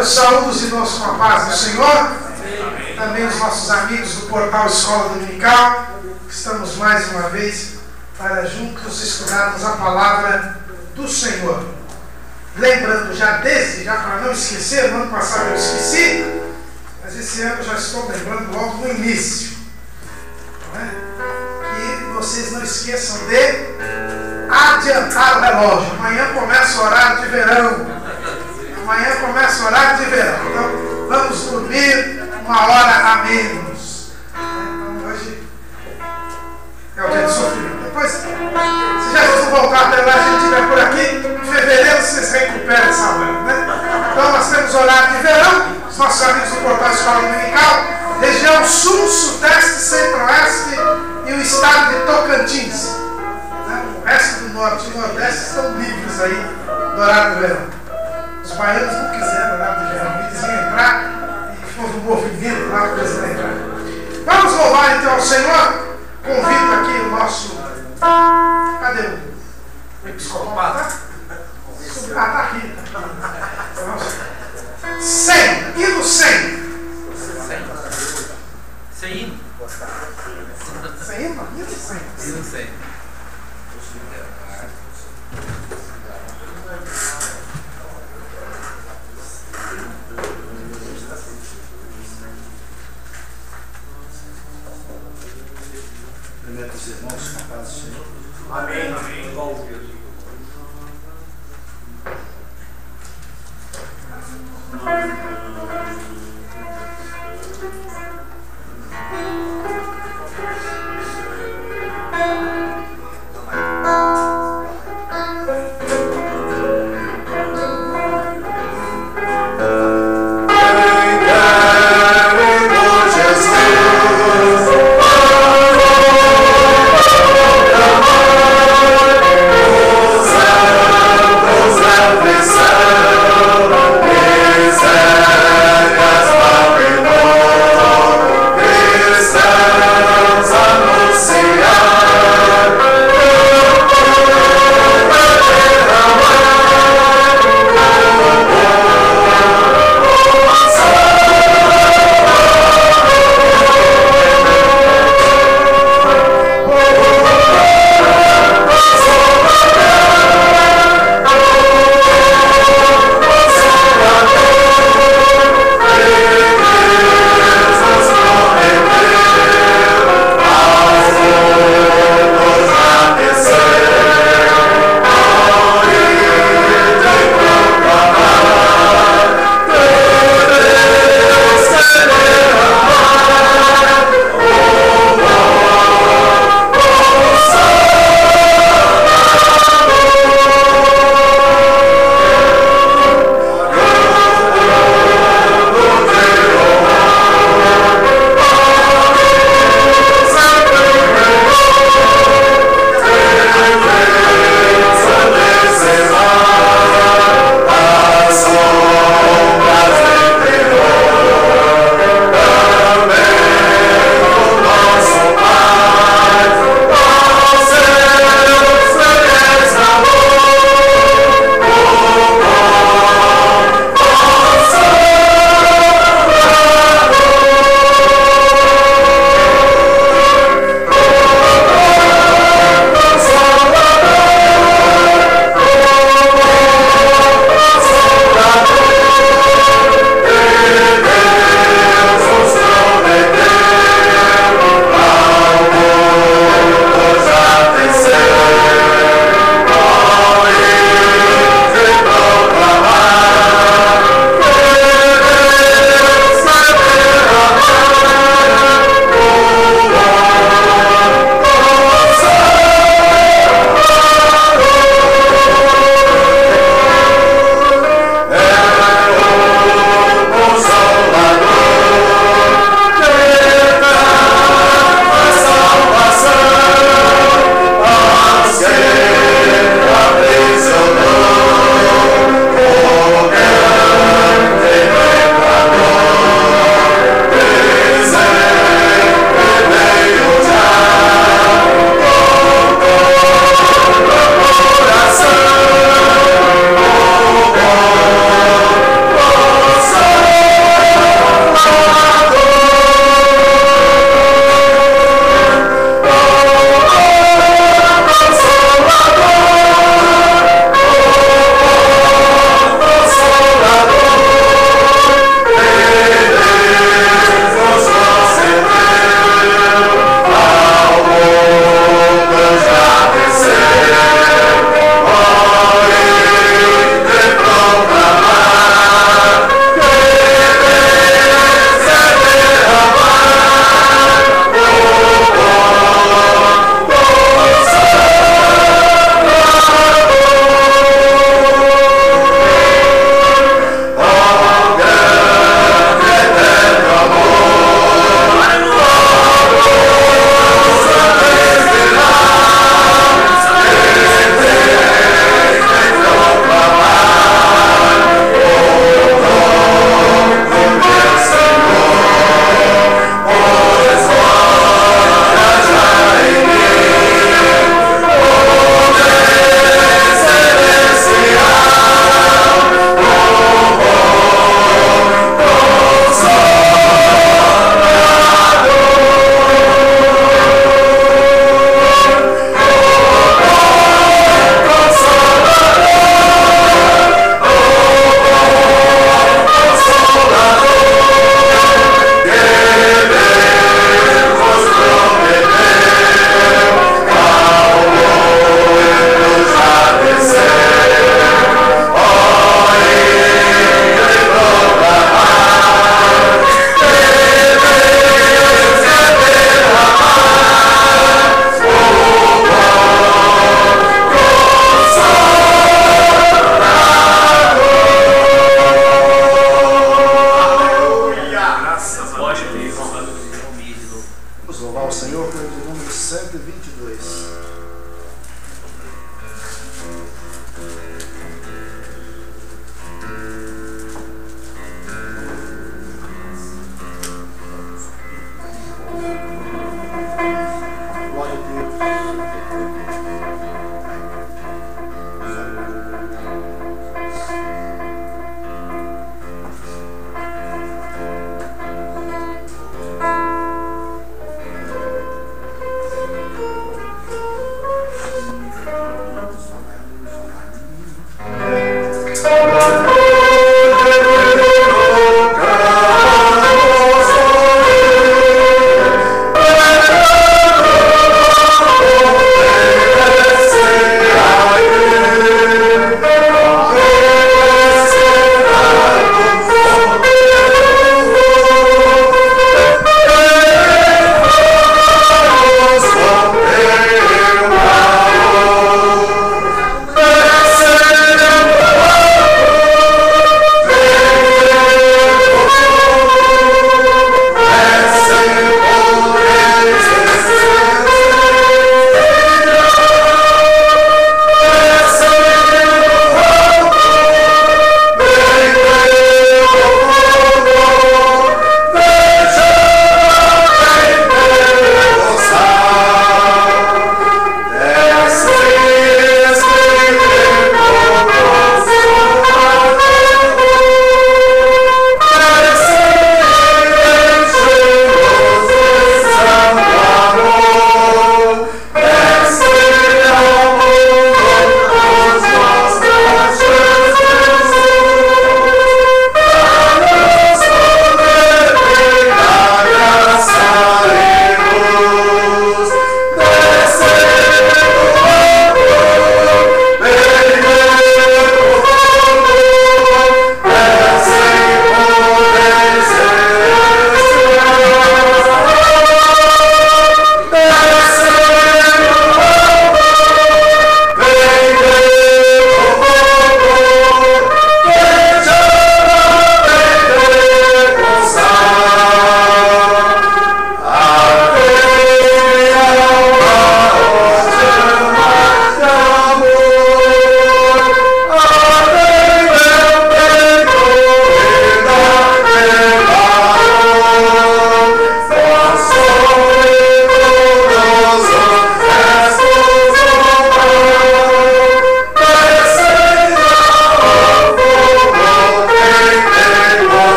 Eu saúdo os irmãos com a paz do Senhor, também os nossos amigos do portal Escola Dominical. Estamos mais uma vez para juntos estudarmos a palavra do Senhor. Lembrando já para não esquecer, no ano passado eu esqueci, mas esse ano eu já estou lembrando logo no início, não é? Que vocês não esqueçam de adiantar o relógio. Amanhã começa o horário de verão. Então vamos dormir 1 hora a menos. Então hoje é o dia de sofrimento. Depois, se Jesus não voltar até lá, a gente estiver por aqui, em fevereiro vocês recuperam essa hora, né? Então nós temos horário de verão, os nossos amigos do portal Escola Dominical, região sul, sudeste, centro-oeste e o estado de Tocantins, né? O resto do norte e nordeste estão livres aí do horário do verão. Os baianos não quiseram horário de verão, eles iam entrar e houve um movimento lá para eles não entrarem. Vamos louvar então ao Senhor. Convido aqui o nosso. Cadê o episcopado? Tá aqui. 100. Hino 100. Sem hino? Sem hino? Hino 100. Hino 100. Primeiro os irmãos com a paz do Senhor. Amém. Amém.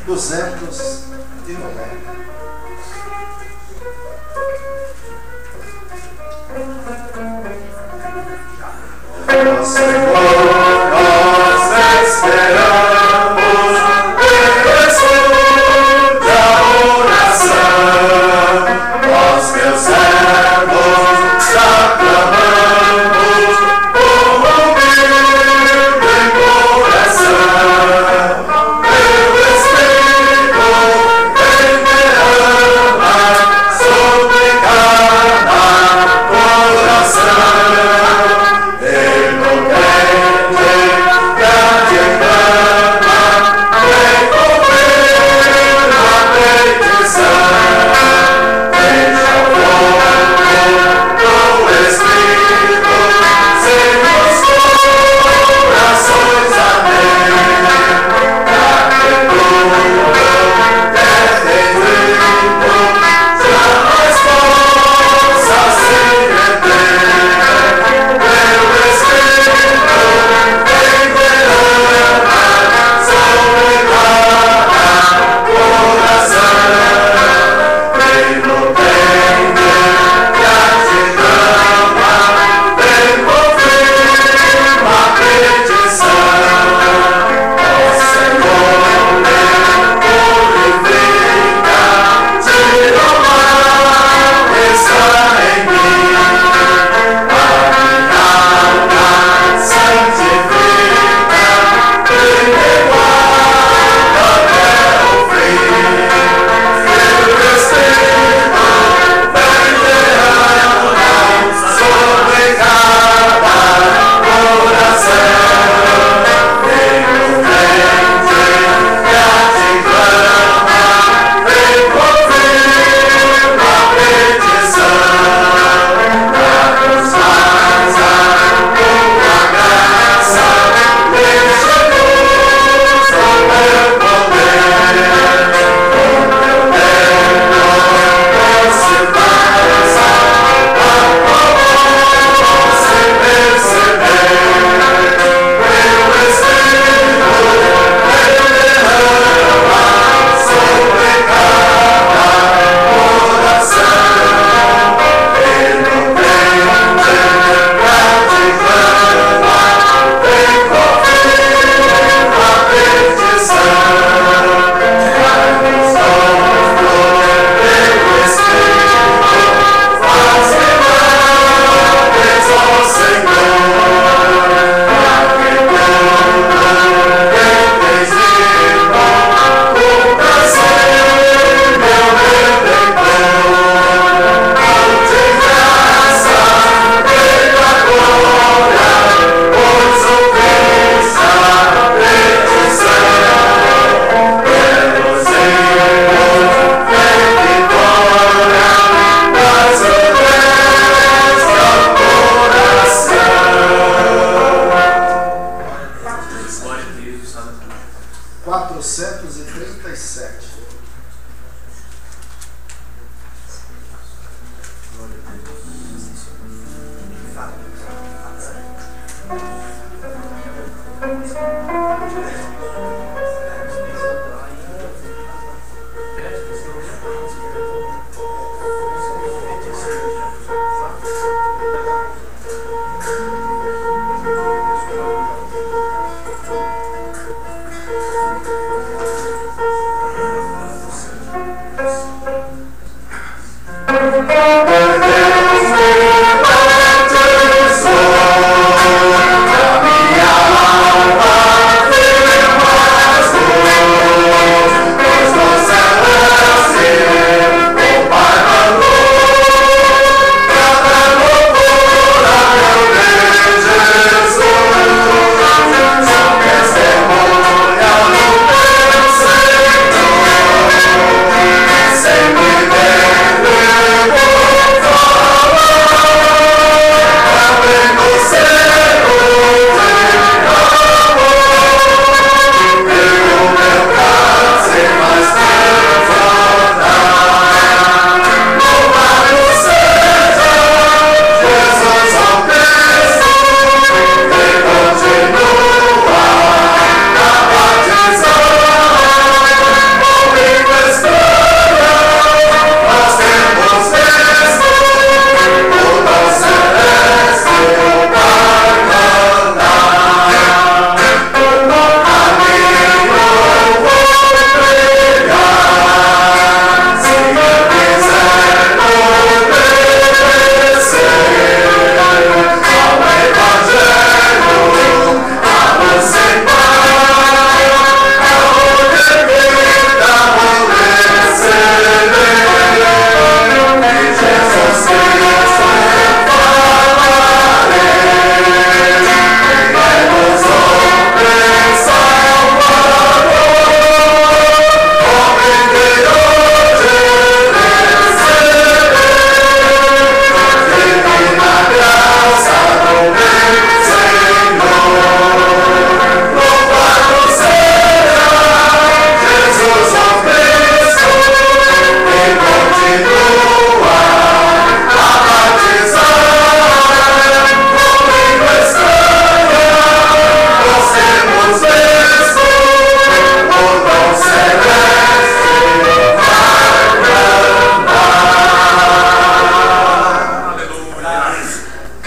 290. Senhor, nós esperamos, escute a oração, nós teus servos te aclamamos, com humilde coração, teu Espírito vem derramar sobre cada coração.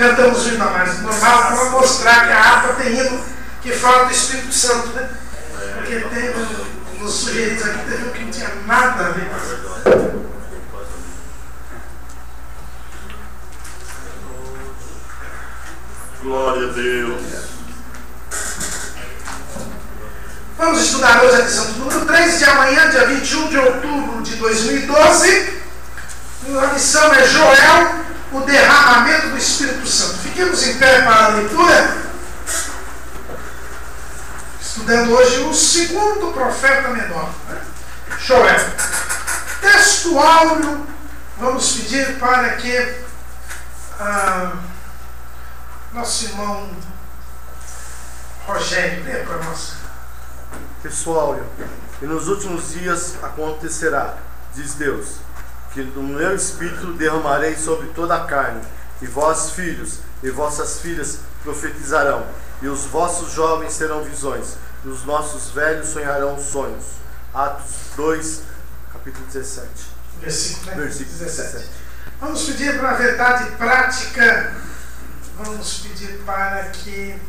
cantamos o hino mais normal para mostrar que a harpa tem hino que fala do Espírito Santo, né? Porque tem nos sujeitos aqui, teve um que não tinha nada a ver com isso. Glória a Deus. Vamos estudar hoje a lição do número 3 de amanhã, dia 21 de outubro de 2012. A lição é Joel, o derramamento do Espírito Santo. Fiquemos em pé para a leitura. Estudando hoje o segundo profeta menor, né? Joel. Texto áureo, vamos pedir para que nosso irmão Rogério lê para nós. Texto áureo. E nos últimos dias acontecerá, diz Deus, que do meu espírito derramarei sobre toda a carne, e vós, filhos, e vossas filhas profetizarão, e os vossos jovens terão visões, e os nossos velhos sonharão sonhos. Atos 2, capítulo 17. Versículo 17. Vamos pedir para a verdade prática. Vamos pedir para que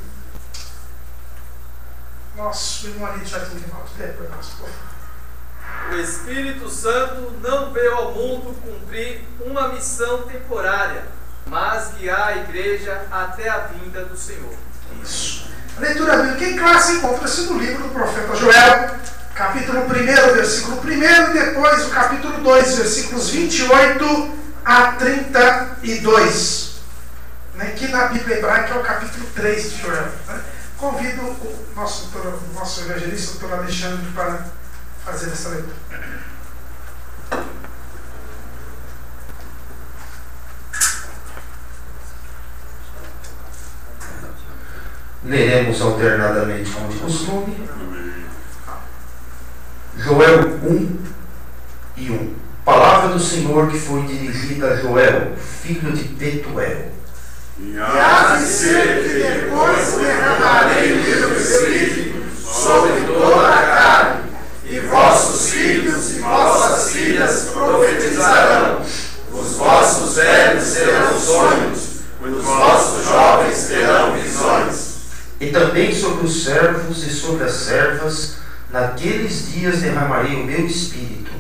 nosso irmão ali já tem para nós, por favor. O Espírito Santo não veio ao mundo cumprir uma missão temporária, mas guiar a igreja até a vinda do Senhor. Isso. A leitura bíblica em classe encontra-se no livro do profeta Joel, capítulo 1, versículo 1, e depois o capítulo 2, versículos 28 a 32. Que na Bíblia hebraica é o capítulo 3 de Joel. Convido o nosso evangelista, o doutor Alexandre, para fazer essa leitura. Leremos alternadamente como de costume. Joel 1 e 1. Palavra do Senhor que foi dirigida a Joel, filho de Betuel. E há de ser que depois derramarei o meu espírito sobre toda a carne, e vossos filhos e vossas filhas profetizarão, os vossos velhos terão sonhos, os vossos jovens terão visões. E também sobre os servos e sobre as servas, naqueles dias derramarei o meu espírito.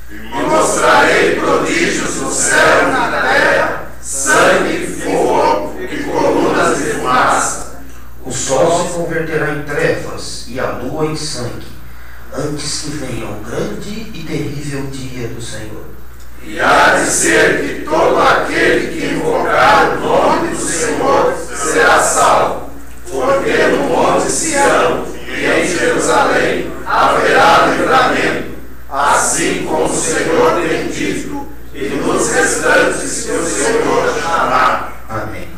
E mostrarei prodígios no céu e na terra, sangue, fogo e colunas de fumaça. O sol se converterá em trevas e a lua em sangue, antes que venha o grande e terrível dia do Senhor. E há de ser que todo aquele que invocar o nome do Senhor será salvo, porque no monte Sião e em Jerusalém haverá livramento, assim como o Senhor tem dito, e nos restantes que o Senhor chamará. Amém.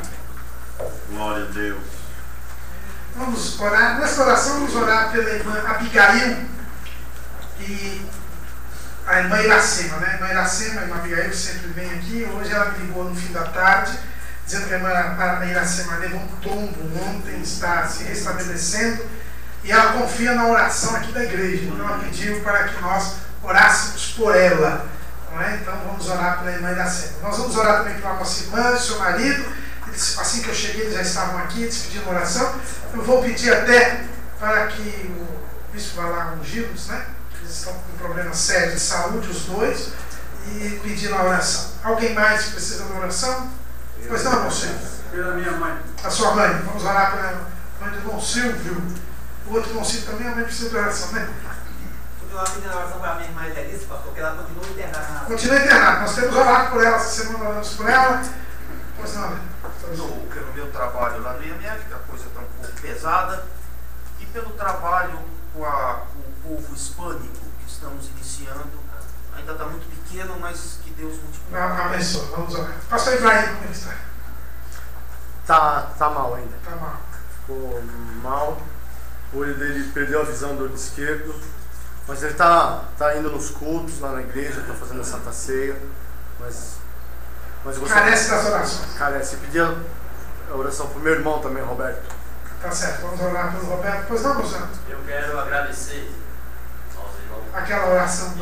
Glória a Deus. Vamos orar. Nesta oração vamos orar pela irmã Abigail e a irmã Iracema, né? A irmã Iracema, a irmã Abigail sempre vem aqui. Hoje ela me ligou no fim da tarde, dizendo que a irmã Iracema levou um tombo ontem, está se restabelecendo, e ela confia na oração aqui da igreja. Então ela pediu para que nós orássemos por ela. Não é? Então vamos orar pela irmã Iracema. Nós vamos orar também pela nossa irmã e seu marido. Eles, assim que eu cheguei, eles já estavam aqui, eles pediram oração. Eu vou pedir até para que o bispo vá lá ungí-los, né? Eles estão com um problema sério de saúde, os dois, e pedir a oração. Alguém mais que precisa da oração? Pois não, irmão Silvio? Pela minha mãe. A sua mãe. Vamos orar pela mãe do irmão Silvio. O outro irmão Silvio também, a mãe precisa de oração, né? Continuar pedindo oração para a minha irmã Elise, porque ela continua internada. Continua internada. Nós temos orado por ela essa semana, oramos por ela. Pois não, Porque no meu trabalho lá no IMF, a coisa está um pouco pesada, e pelo trabalho com o povo hispânico que estamos iniciando, ainda está muito pequeno, mas que Deus multiplique. abençoa. Vamos orar. Pastor Ibrahim, como ele está? Tá mal ainda. Está mal. Ficou mal. O olho dele perdeu a visão do olho esquerdo. Mas ele tá indo nos cultos lá na igreja, está fazendo a Santa Ceia. Mas eu gostaria... Carece das orações. Carece. Eu pedi a oração para o meu irmão também, Roberto. Tá certo. Vamos orar pelo Roberto. Pois não, Luciano? Eu quero agradecer aos irmãos. Aquela oração.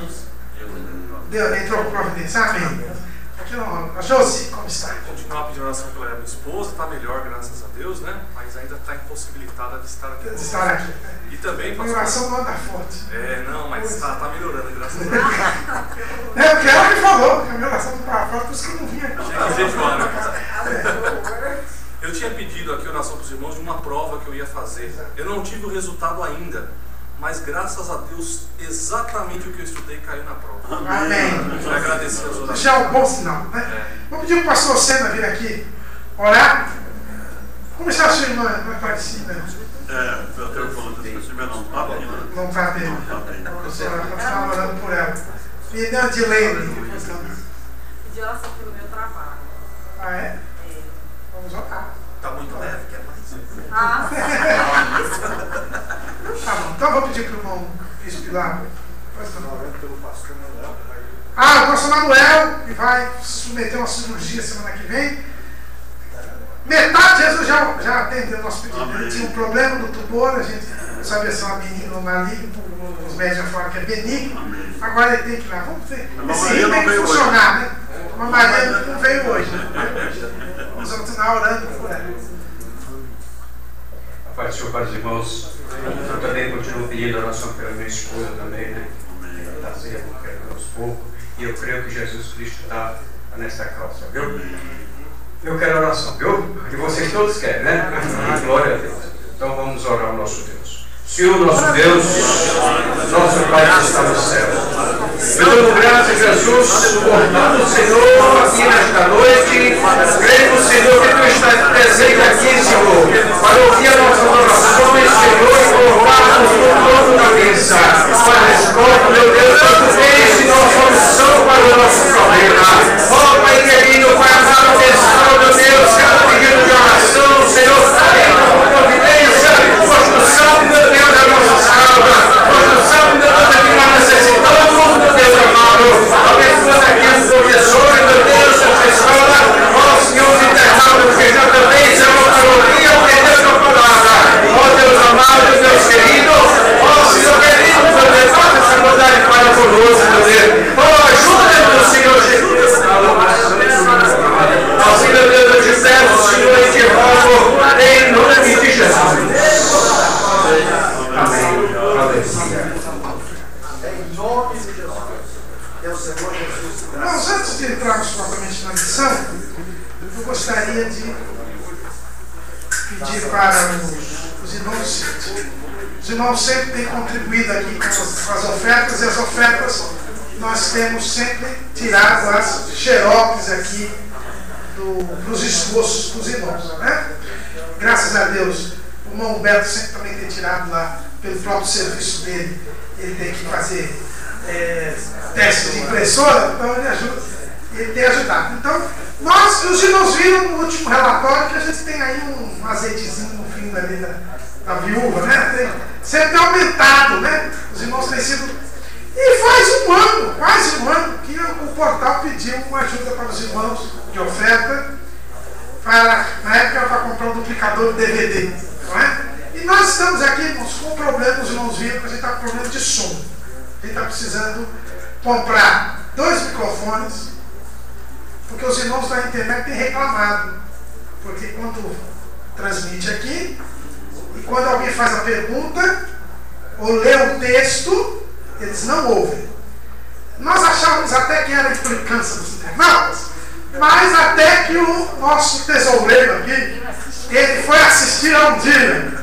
Deus entrou com providência. Amém. Aqui não, a Josi, como está? Continuar pedindo oração pela minha esposa, está melhor, graças a Deus, né? Mas ainda está impossibilitada de estar aqui. De estar aqui. E também, A pastor. oração não anda forte. Não, mas está melhorando, graças a Deus. Porque ela me falou que a minha oração não estava forte, por isso que eu não vinha. Eu tinha pedido aqui oração para os irmãos de uma prova que eu ia fazer. Eu não tive o resultado ainda, mas graças a Deus, exatamente o que eu estudei caiu na prova. Amém. Eu agradecer as orações. Já é um bom sinal, né? Vou pedir para o pastor Senna vir aqui orar. Como está a sua irmã Aparecida? Eu tenho falado que esse meu não está bem. Não está bem. Eu estava orando por ela. E deu de Lene. Pedi oração pelo meu trabalho. Ah, é? Vamos orar. Está muito leve, quer mais? Ah, Tá bom, então eu vou pedir para o irmão Bispo lá. O pastor Manuel, que vai submeter uma cirurgia semana que vem. Metade de Jesus já atendeu o nosso pedido. Ele tinha um problema do tumor, a gente não sabia se é uma benigna ou maligna, os médicos já falaram que é benigno. Agora ele tem que ir lá. Vamos ver. Esse rim tem que funcionar, né? A Maria não veio hoje, né? Vamos continuar orando por ela. Pai do Senhor, para os irmãos, eu também continuo pedindo oração pela minha esposa também, né? Ela está se recuperando aos poucos. E eu creio que Jesus Cristo está nessa causa, viu? Eu quero oração, viu? E vocês todos querem, né? Glória a Deus. Então vamos orar ao nosso Deus. Senhor, nosso Deus, nosso Pai que está no céu. Eu dou graças a Jesus por tudo, Senhor, aqui nesta noite. Creio, Senhor, que Tu estás presente aqui, Senhor, para ouvir as nossas orações, Senhor, e colocarmos no trono da bênção. Pai, responde, meu Deus, Tu tens nossa solução para o nosso problema. Ó, Pai querido, Pai amado, abençoa, meu Deus, cada pedido de oração, Senhor, em tua providência, construção, meu Deus, da nossa salva, construção, meu Deus, da que nós necessitamos, meu Deus amado, abençoa aqui os professores, meu Deus, essa escola, ó Senhor, os internautas que já também serão para ouvir, aprender a tua palavra, ó Deus amado, Deus querido, ó Senhor querido, meu Deus, faça essa bondade para conosco, meu Deus, ó ajuda-nos, Senhor Jesus, assim, meu Deus, eu te peço, Senhor, e te rogo, em nome de Jesus. Amém. Aleluia. Em nome de Jesus. É o Senhor Jesus. Mas antes de entrarmos propriamente na lição, eu gostaria de pedir para os irmãos. Os irmãos sempre têm contribuído aqui com as ofertas, e as ofertas nós temos sempre tirado as xerox aqui dos esforços dos irmãos, né? Graças a Deus, o irmão Humberto sempre também tem tirado lá, pelo próprio serviço dele, ele tem que fazer teste de impressora, então ele tem ajudado. Então, os irmãos viram no último relatório que a gente tem aí um azeitezinho no fim ali da viúva, né? Sempre tem aumentado, né? Os irmãos têm sido. E faz quase um ano, que o portal pediu uma ajuda para os irmãos de oferta, na época para comprar um duplicador de DVD, não é? E nós estamos aqui, irmãos, com um problema, os irmãos viram que a gente está com problema de som. A gente está precisando comprar 2 microfones, porque os irmãos da internet têm reclamado. Porque quando transmite aqui, e quando alguém faz a pergunta, ou lê o texto, eles não ouvem. Nós achávamos até que era implicância dos internautas, mas até que o nosso tesoureiro aqui, ele foi assistir a um dia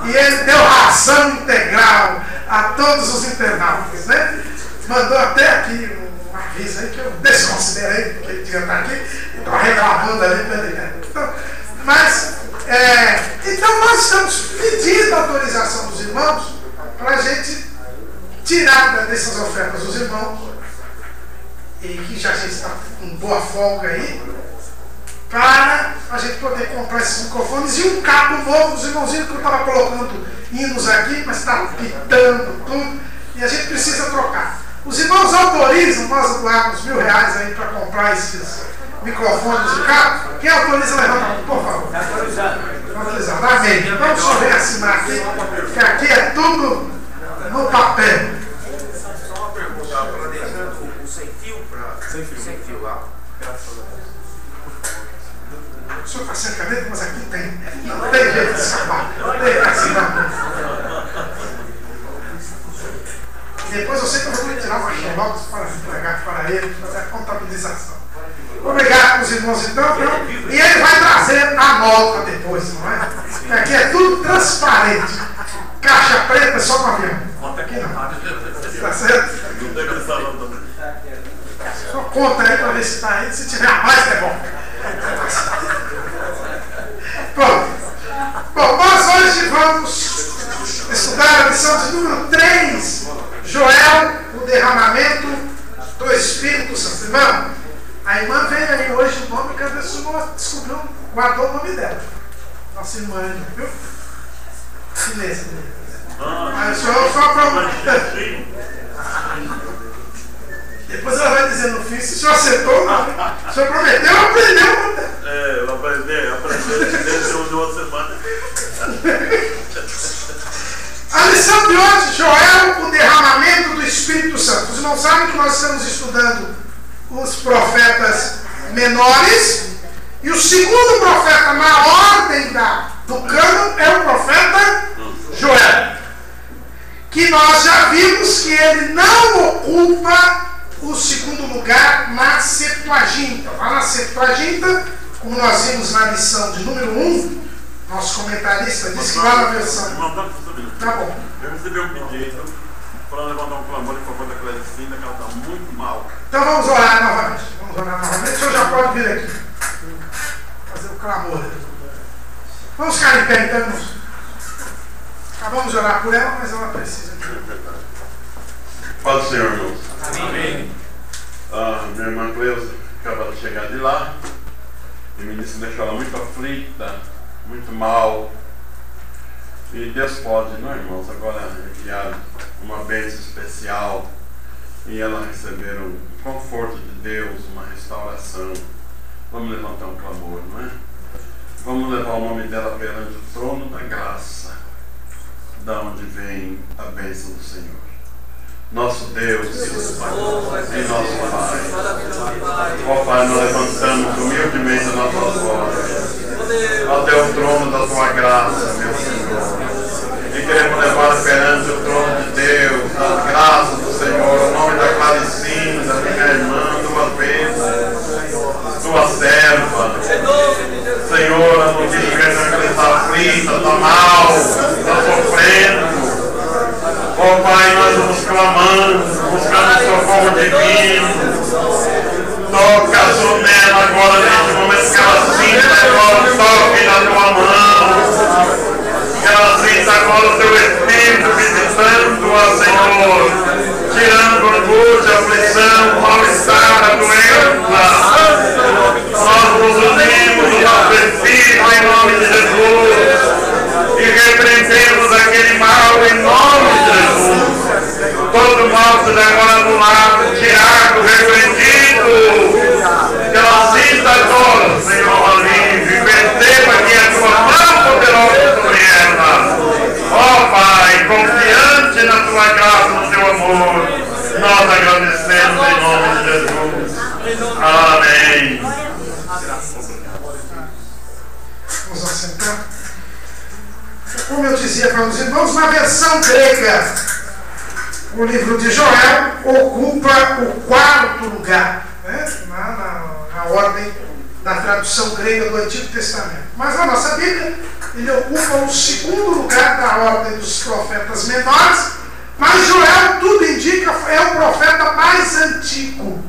e ele deu ração integral a todos os internautas, né? Mandou até aqui um aviso aí que eu desconsiderei, porque ele devia estar aqui e estou reclamando ali pela internet. Então nós estamos pedindo a autorização dos irmãos para a gente tirar dessas ofertas dos irmãos, e que já a gente está com boa folga aí, para a gente poder comprar esses microfones e um cabo novo. Os irmãozinhos que eu estava colocando hinos aqui, mas está pitando tudo, e a gente precisa trocar. Os irmãos autorizam nós doarmos R$1.000 aí para comprar esses microfones de cabo? Quem autoriza, levanta a mão, por favor. Autorizado. Amém. Então, só vem assinar aqui, que aqui é tudo no papel. Só uma pergunta, planejando o sem fio para sem fio lá. sem caneta, mas aqui tem. Não tem jeito de escapar. Não tem assim, não. Depois eu sei que eu vou tirar uma xerox para entregar para ele, fazer a contabilização. Obrigado, os irmãos, então. E ele vai trazer a nota depois, não é? Porque aqui é tudo transparente. Caixa preta só no avião. Aqui não. Tá certo? Só conta aí para ver se está aí. Se tiver a mais, é bom. Bom, nós hoje vamos estudar a lição de número 3. Joel, o derramamento do Espírito Santo. Irmão, a irmã veio aí hoje, o nome que a pessoa descobriu, guardou o nome dela. Nossa irmã, viu? Chinesa. Mas o senhor só prometeu. Depois ela vai dizer no fim se o senhor acertou ou não. O senhor prometeu ou aprendeu? Eu aprendi de uma semana. A lição de hoje, Joel, o derramamento do Espírito Santo. Os irmãos sabem que nós estamos estudando os profetas menores, e o segundo profeta na ordem do cano é o profeta Joel, que nós já vimos que ele não ocupa o segundo lugar na Septuaginta. Lá na Septuaginta, como nós vimos na lição de número 1, nosso comentarista disse que lá na versão... Tá bom. Eu recebi um pedido para levantar um clamor em favor da Clelicina, que ela está muito mal. Então vamos orar novamente. O senhor já pode vir aqui fazer o clamor. Vamos ficar em pé então, irmãos. Acabamos de orar por ela, mas ela precisa de... Paz do Senhor, irmãos. Amém. Minha irmã Cleusa acaba de chegar de lá e me disse que deixou ela muito aflita, muito mal. E Deus pode, não, irmãos, agora enviar uma bênção especial e ela receber um conforto de Deus, uma restauração. Vamos levantar um clamor, não é? Vamos levar o nome dela perante o trono da graça, da onde vem a bênção do Senhor. Nosso Deus e nosso Pai. Ó Pai, nós levantamos humildemente as nossas vozes até o trono da Tua graça, meu Senhor. E queremos levar perante o trono de Deus, das graças do Senhor, o nome da Claricina, da minha irmã, Tua bênção, Tua serva. Senhor, a notícia que ela está aflita, está mal, está sofrendo. Ó Pai, nós vamos clamando, buscando socorro divino. Toca sobre ela agora, neste momento, que ela sinta agora o toque na Tua mão. Que ela sinta agora o Teu Espírito visitando-a, Senhor, tirando angústia, aflição, mal-estar, a doença. Nós nos unimos, o nosso Espírito, em nome de Jesus, e repreendemos aquele mal em nome de Jesus. Todo mal seja agora anulado, tirado, repreendido. Que ela sinta agora, Senhor, alívio, e perceba que a Tua mão poderosa sobre ela. Ó Pai, confiante na Tua graça, no Teu amor, nós agradecemos em nome de Jesus. Amém. Vamos assentar. Como eu dizia para os irmãos, na versão grega, o livro de Joel ocupa o 4º lugar, né? na ordem da tradução grega do Antigo Testamento. Mas na nossa Bíblia, ele ocupa o 2º lugar da ordem dos profetas menores, mas Joel, tudo indica, é o profeta mais antigo.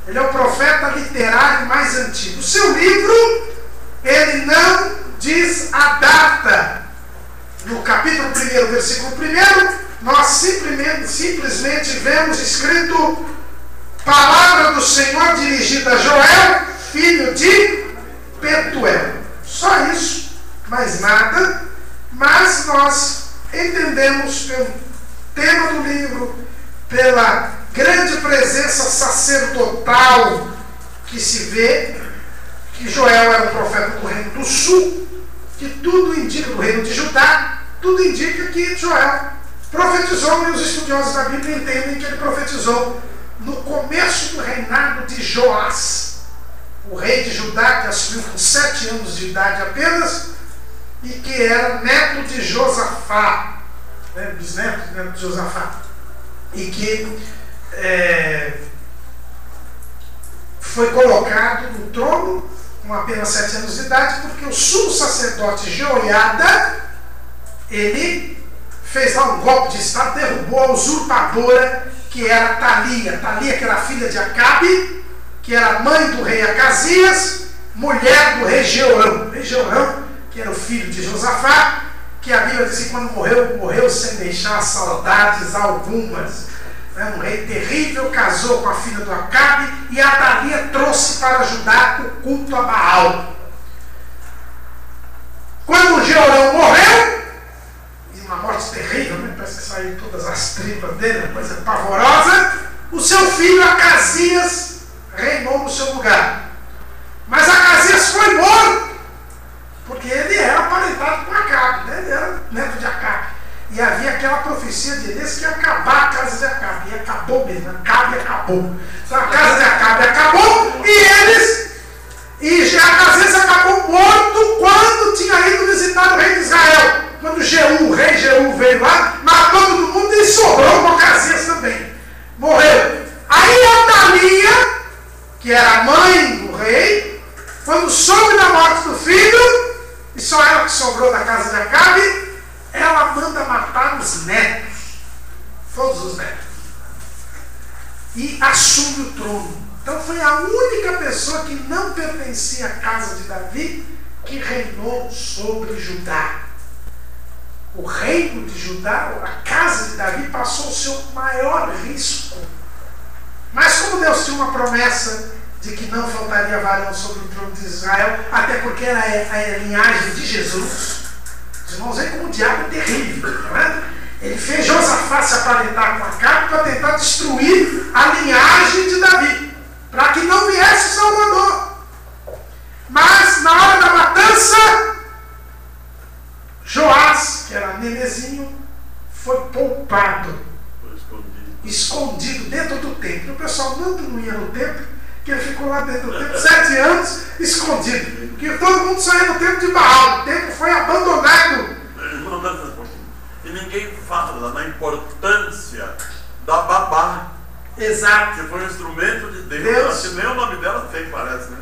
Ele é o profeta literário mais antigo. O seu livro, ele não diz a data. No capítulo 1, versículo 1, nós simplesmente vemos escrito: palavra do Senhor dirigida a Joel, filho de Petuel. Só isso, mais nada. Mas nós entendemos pelo tema do livro, pela grande presença sacerdotal que se vê, que Joel era um profeta do reino do sul, que tudo indica, do reino de Judá, tudo indica que Joel profetizou, e os estudiosos da Bíblia entendem que ele profetizou no começo do reinado de Joás, o rei de Judá, que assumiu com 7 anos de idade apenas, e que era neto de Josafá, né, bisneto de Josafá, e que foi colocado no trono com apenas 7 anos de idade, porque o sumo sacerdote Jeoiada, ele fez lá um golpe de estado, derrubou a usurpadora que era Talia, que era filha de Acabe, que era mãe do rei Acasias, mulher do rei Jeorão. Rei Jeorão, que era o filho de Josafá, que a Bíblia diz que quando morreu sem deixar saudades algumas. Um rei terrível, casou com a filha do Acabe, e a Talia trouxe para Judá o culto a Baal. Quando Jeorão morreu, e uma morte terrível, né? Parece que saiu todas as tripas dele, uma coisa pavorosa, o seu filho Acasias reinou no seu lugar. Mas Acasias foi morto, porque ele era aparentado com Acabe, né? Ele era neto de Acabe. E havia aquela profecia de Elias que ia acabar a casa de Acabe. E acabou mesmo, Acabe acabou. Então a casa de Acabe acabou, e Acasias acabou morto quando tinha ido visitar o rei de Israel. Quando o rei Jeú veio lá, matou todo mundo e sobrou com Acasias também. Morreu. Aí a Talia, que era a mãe do rei, quando soube da morte do filho, e só ela que sobrou da casa de Acabe, ela manda matar os netos, todos os netos, e assume o trono. Então foi a única pessoa que não pertencia à casa de Davi que reinou sobre Judá. O reino de Judá, a casa de Davi, passou o seu maior risco. Mas como Deus tinha uma promessa de que não faltaria varão sobre o trono de Israel, até porque era a linhagem de Jesus. Os irmãos veem como o diabo é terrível, não é? Ele fez Josafá se aparentar com Acabe para tentar destruir a linhagem de Davi, para que não viesse o Salvador. Mas na hora da matança, Joás, que era nenezinho, foi poupado, escondido dentro do templo. O pessoal não ia no templo, que ele ficou lá dentro do templo 7 anos escondido, porque todo mundo só ia no templo de Baal. O templo foi abandonado. E ninguém fala da importância da babá. Exato. Que foi um instrumento de Deus. Acho que nem o nome dela tem, parece, né?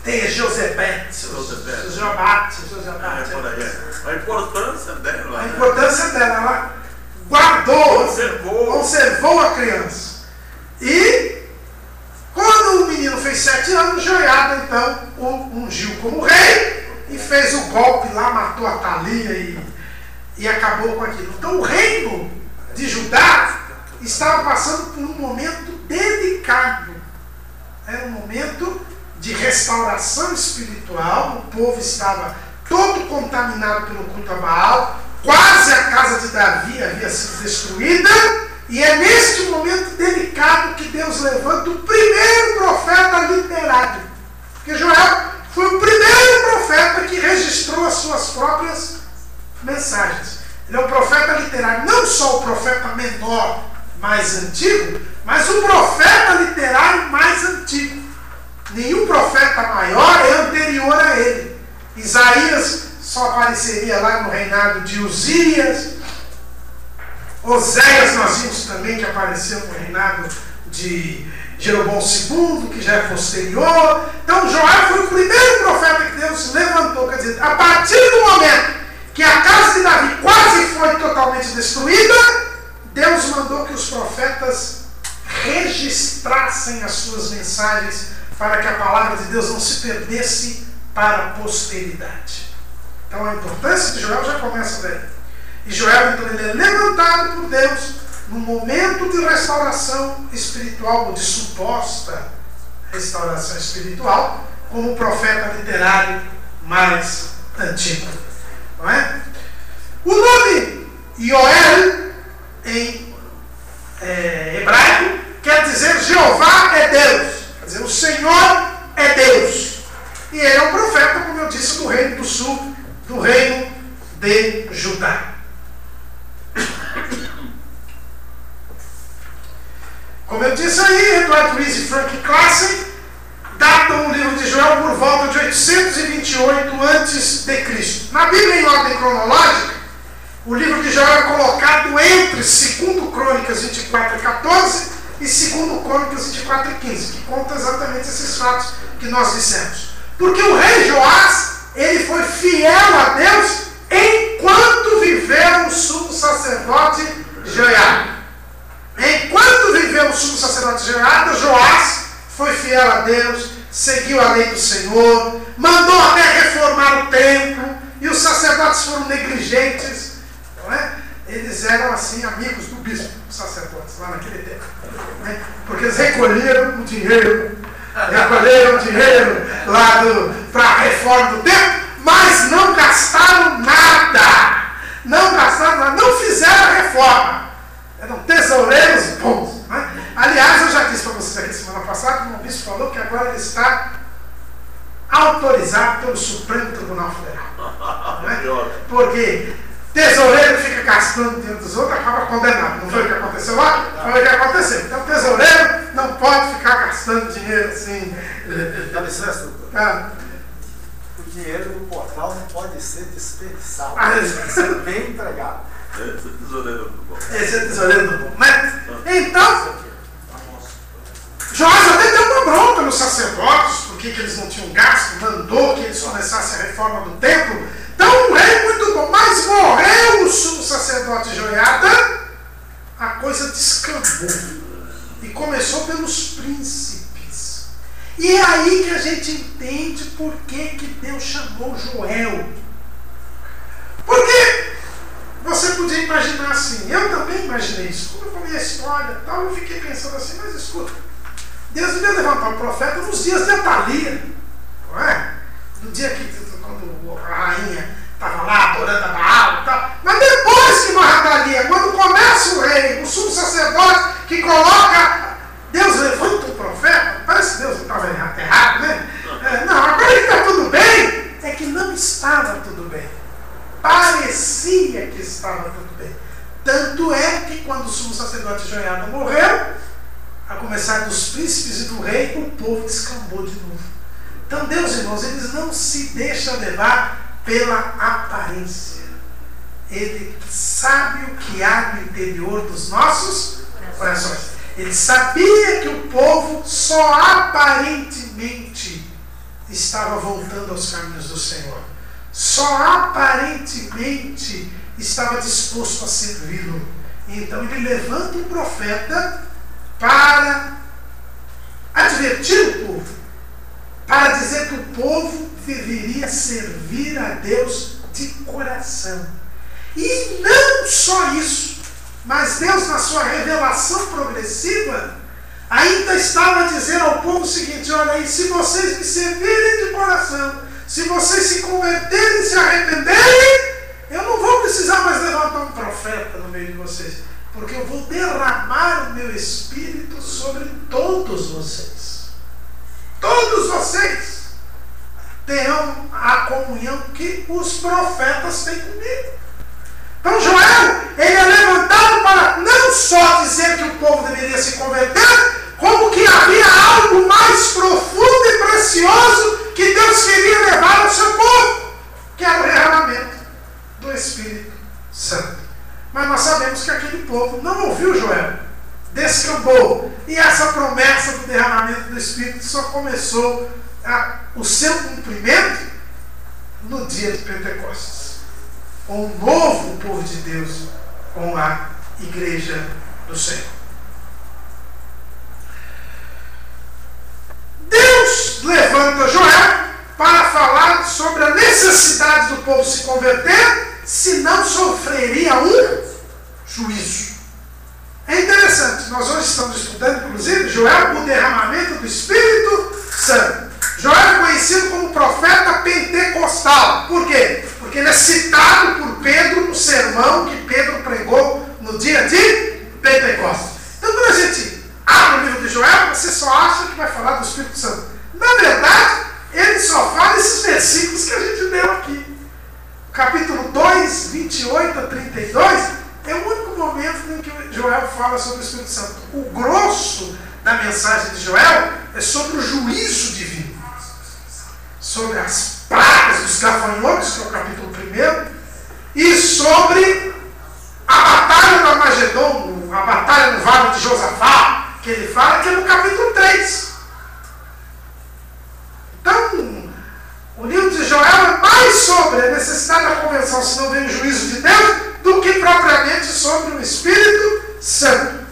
Tem Josebete. Por aí. A importância dela. A importância dela, ela guardou, conservou a criança. E quando o menino fez 7 anos, Jeoiada então o ungiu como rei e fez o golpe lá, matou a Talia e acabou com aquilo. Então o reino de Judá estava passando por um momento delicado. Era um momento de restauração espiritual. O povo estava todo contaminado pelo culto a Baal. Quase a casa de Davi havia sido destruída. E é neste momento delicado que Deus levanta o primeiro profeta literário. Porque Joel foi o primeiro profeta que registrou as suas próprias mensagens. Ele é um profeta literário, não só o profeta menor, mais antigo, mas o profeta literário mais antigo. Nenhum profeta maior é anterior a ele. Isaías só apareceria lá no reinado de Uzias. Oséias nós vimos também que apareceu no reinado de Jeroboão II, que já é posterior. Então Joel foi o primeiro profeta que Deus levantou. Quer dizer, a partir do momento que a casa de Davi quase foi totalmente destruída, Deus mandou que os profetas registrassem as suas mensagens para que a palavra de Deus não se perdesse para a posteridade. Então a importância de Joel já começa daí. E Joel, então, ele é levantado por Deus num momento de restauração espiritual, ou de suposta restauração espiritual, como o profeta literário mais antigo. Não é? O nome Yoel, em hebraico, quer dizer Jeová é Deus. Quer dizer, o Senhor é Deus. E ele é um profeta, como eu disse, do reino do sul, do reino de Judá. Como eu disse aí, Edward Reese e Frank Classen, da 28 a.C. Na Bíblia, em ordem cronológica, o livro de Joel é colocado entre 2 Crônicas 24:14 e 2 Crônicas 24:15, que conta exatamente esses fatos que nós dissemos. Porque o rei Joás, ele foi fiel a Deus enquanto viveu o sumo sacerdote Joiada. Enquanto viveu o sumo sacerdote Joiada, Joás foi fiel a Deus, seguiu a lei do Senhor, mandou até reformar o templo, e os sacerdotes foram negligentes. Não é? Eles eram assim amigos do bispo, os sacerdotes, lá naquele tempo. Né? Porque eles recolheram o dinheiro lá para a reforma do templo, mas não gastaram nada. Não fizeram a reforma. Eram tesoureiros bons. Né? Aliás, eu já disse para vocês aqui semana passada que o bispo falou que agora ele está autorizado pelo Supremo Tribunal Federal. Né? Porque tesoureiro que fica gastando dinheiro dos outros acaba condenado. Não foi o que aconteceu lá? Foi o que aconteceu. Então, tesoureiro não pode ficar gastando dinheiro assim. Dá licença, doutor. Tá? O dinheiro do portal não pode ser desperdiçado. Tem que ser bem entregado. Esse é tesoureiro do bom. Esse é tesoureiro do bom, né? Então, Joás até deu uma bronca nos sacerdotes, porque eles não tinham gasto, mandou que eles começassem a reforma do templo. Então, um rei muito bom, mas morreu o sumo sacerdote Joiada, a coisa descambou. E começou pelos príncipes. E é aí que a gente entende por que Deus chamou Joel. Porque você podia imaginar assim, eu também imaginei isso. Quando eu comi a história e tal, eu fiquei pensando assim, mas escuta, Deus devia levantar o profeta nos dias de Atalia, não é? No dia que, quando a rainha estava lá adorando a Baal e tal. Mas depois que morre Atalia, quando começa o rei, o sumo sacerdote que coloca, Deus levanta o profeta, parece que Deus estava errado, né? Não, agora que está tudo bem, é que não estava tudo bem. Parecia que estava tudo bem. Tanto é que quando o sumo sacerdote Joiada morreu, a começar dos príncipes e do rei, o povo descambou de novo. Então Deus, irmãos, ele não se deixa levar pela aparência. Ele sabe o que há no interior dos nossos corações. Ele sabia que o povo só aparentemente estava voltando aos caminhos do Senhor. Só aparentemente estava disposto a servi-lo. Então ele levanta um profeta para advertir o povo, para dizer que o povo deveria servir a Deus de coração. E não só isso, mas Deus, na sua revelação progressiva, ainda estava a dizer ao povo o seguinte: olha aí, se vocês me servirem de coração, se vocês se converterem e se arrependerem, eu não vou precisar mais levantar um profeta no meio de vocês, porque eu vou derramar o meu Espírito sobre todos vocês. Todos vocês terão a comunhão que os profetas têm comigo. Então Joel, ele é levantado para não só dizer que o povo deveria se converter, como que havia algo mais profundo e precioso que Deus queria levar ao seu povo, que era o derramamento do Espírito Santo. Mas nós sabemos que aquele povo não ouviu Joel, descambou, e essa promessa do derramamento do Espírito só começou o seu cumprimento no dia de Pentecostes, com o novo povo de Deus, com a igreja do Senhor. Deus levanta Joel para falar sobre a necessidade do povo se converter, senão sofreria um juízo. É interessante, nós hoje estamos estudando, inclusive, Joel, o derramamento do Espírito Santo. Joel é conhecido como profeta pentecostal. Por quê? Porque ele é citado por Pedro no sermão que Pedro pregou no dia de Pentecostes. Então, quando a gente abre o livro de Joel, você só acha que vai falar do Espírito Santo. Na verdade, ele só fala esses versículos que a gente leu aqui. Capítulo 2, 28 a 32, é o único momento em que Joel fala sobre o Espírito Santo. O grosso da mensagem de Joel é sobre o juízo divino, sobre as pragas Vales dos Gafanhotos, que é o capítulo 1, e sobre a batalha do Armagedon, a batalha no Vale de Josafá, que ele fala, que é no capítulo 3. Então, o livro de Joel é mais sobre a necessidade da conversão, se não vem o juízo de Deus, do que propriamente sobre o Espírito Santo.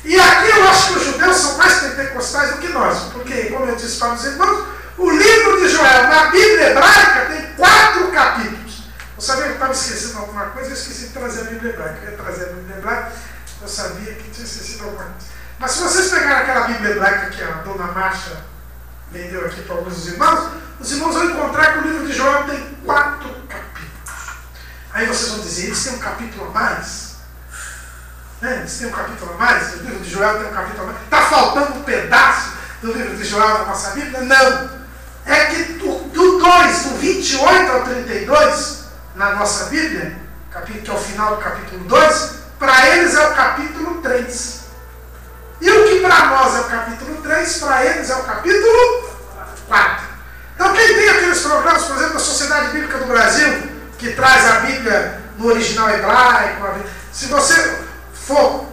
E aqui eu acho que os judeus são mais pentecostais do que nós, porque, como eu disse para os irmãos, o livro de Joel, na Bíblia hebraica, tem 4 capítulos. Eu sabia que eu estava esquecendo alguma coisa, eu esqueci de trazer a Bíblia hebraica. Eu ia trazer a Bíblia hebraica, eu sabia que tinha esquecido alguma coisa. Mas se vocês pegarem aquela Bíblia hebraica que a dona Marcha vendeu aqui para alguns dos irmãos, os irmãos vão encontrar que o livro de Joel tem 4 capítulos. Aí vocês vão dizer, eles têm um capítulo a mais? Eles têm um capítulo a mais? O livro de Joel tem um capítulo a mais? Está faltando um pedaço do livro de Joel na nossa Bíblia? Não. É que do 2, do 28 ao 32, na nossa Bíblia, que é o final do capítulo 2, para eles é o capítulo 3. E o que para nós é o capítulo 3, para eles é o capítulo 4. Então quem tem aqueles programas, por exemplo, da Sociedade Bíblica do Brasil, que traz a Bíblia no original hebraico, se você for,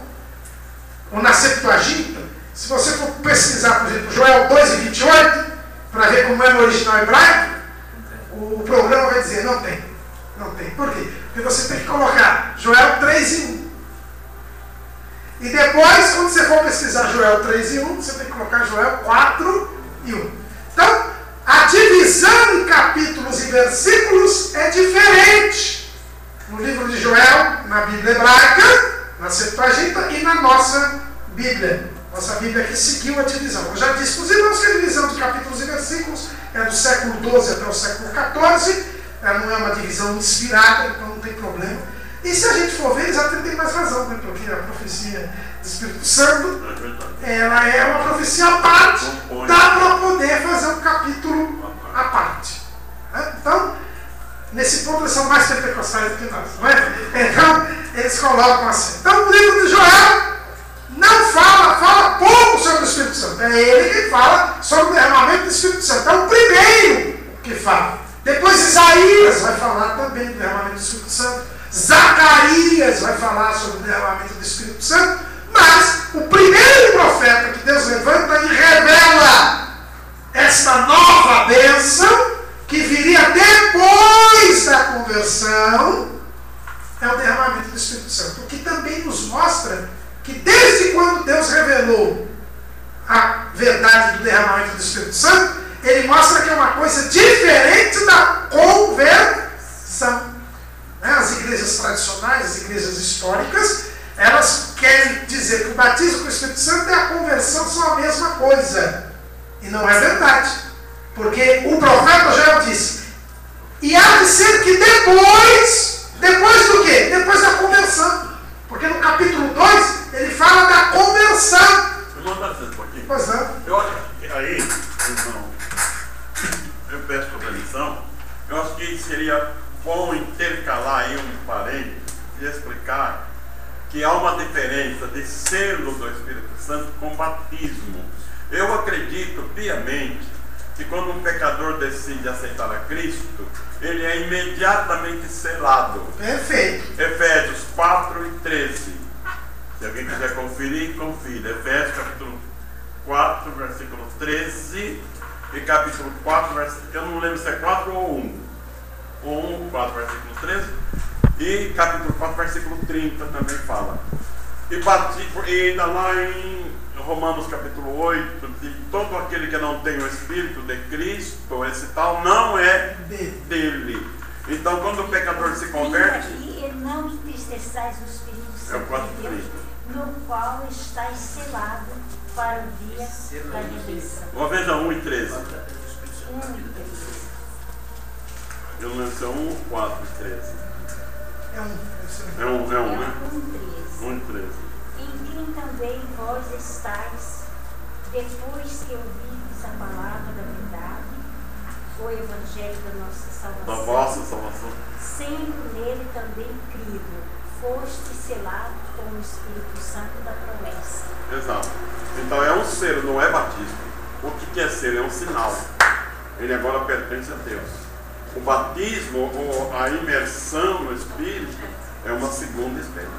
ou na Septuaginta, se você for pesquisar, por exemplo, Joel 2 e 28, para ver como é no original hebraico, o programa vai dizer, não tem. Não tem. Por quê? Porque você tem que colocar Joel 3 e 1. E depois, quando você for pesquisar Joel 3 e 1, você tem que colocar Joel 4 e 1. Então, a divisão em capítulos e versículos é diferente no livro de Joel, na Bíblia hebraica, na Septuaginta e na nossa Bíblia. Nossa Bíblia aqui seguiu a divisão. Eu já disse para os irmãos que a divisão de capítulos e versículos é do século XII até o século XIV. Ela não é uma divisão inspirada, então não tem problema. E se a gente for ver, eles até têm mais razão, né? Porque a profecia do Espírito Santo, ela é uma profecia à parte, dá para poder fazer um capítulo à parte. Então, nesse ponto eles são mais pentecostais do que nós, não é? Então, eles colocam assim. Então, o livro de Joel não fala pouco sobre o Espírito Santo. É ele que fala sobre o derramamento do Espírito Santo. É o primeiro que fala. Depois Isaías vai falar também do derramamento do Espírito Santo. Zacarias vai falar sobre o derramamento do Espírito Santo. Mas o primeiro profeta que Deus levanta e revela esta nova bênção que viria depois da conversão é o derramamento do Espírito Santo. O que também nos mostra que desde quando Deus revelou a verdade do derramamento do Espírito Santo, ele mostra que é uma coisa diferente da conversão. As igrejas tradicionais, as igrejas históricas, elas querem dizer que o batismo com o Espírito Santo e a conversão são a mesma coisa. E não é verdade. Porque o profeta Joel disse, e há de ser que depois do quê? Depois da conversão. Porque no capítulo 2, ele fala da conversão. Irmão, dá licença um pouquinho. Pois não. Eu acho que aí, irmão, eu peço compreensão, eu acho que seria bom intercalar aí um parênteses e explicar que há uma diferença de selo do Espírito Santo com batismo. Eu acredito piamente que quando um pecador decide aceitar a Cristo, ele é imediatamente selado. Perfeito. Efésios 4 e 13. Se alguém quiser conferir, confira. Efésios capítulo 4, versículo 13 e capítulo 4, versículo... Eu não lembro se é 4 ou 1. 4, versículo 13 e capítulo 4, versículo 30 também fala. E ainda lá em Romanos capítulo 8, de todo aquele que não tem o Espírito de Cristo, esse tal não é dele. Então quando o pecador se converte, e não entristeçais o Espírito Santo de Deus, no qual estáis selado para o dia da redenção. Veja 1 e 13. 1 e 13. Eu lembro se é 1 ou 4 e 13. É 1, né? 1 e 13. Em quem também vós estáis, depois que ouvides a palavra da verdade, o evangelho da nossa salvação, da vossa salvação, sendo nele também crido, foste selado com o Espírito Santo da promessa. Exato. Então é um selo, não é batismo. O que é selo? É um sinal. Ele agora pertence a Deus. O batismo, ou a imersão no Espírito, é uma segunda experiência.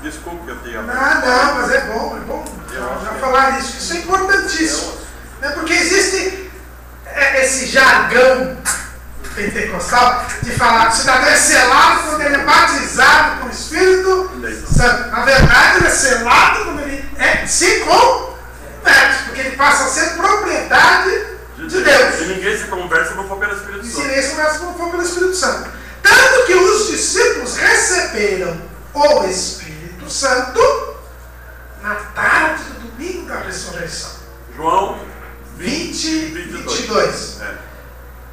Desculpe que eu tenha... Não, mas é bom já falar isso. Isso é importantíssimo. Né? Porque existe esse jargão pentecostal de falar que o cidadão é selado quando ele é batizado com o Espírito Santo. Na verdade, ele é selado quando ele se converte, porque ele passa a ser propriedade de Deus. E ninguém se conversa se não for pelo Espírito Santo. Ninguém se conversa se não for pelo Espírito Santo. Tanto que os discípulos receberam o Espírito Santo na tarde do domingo da ressurreição. João 22.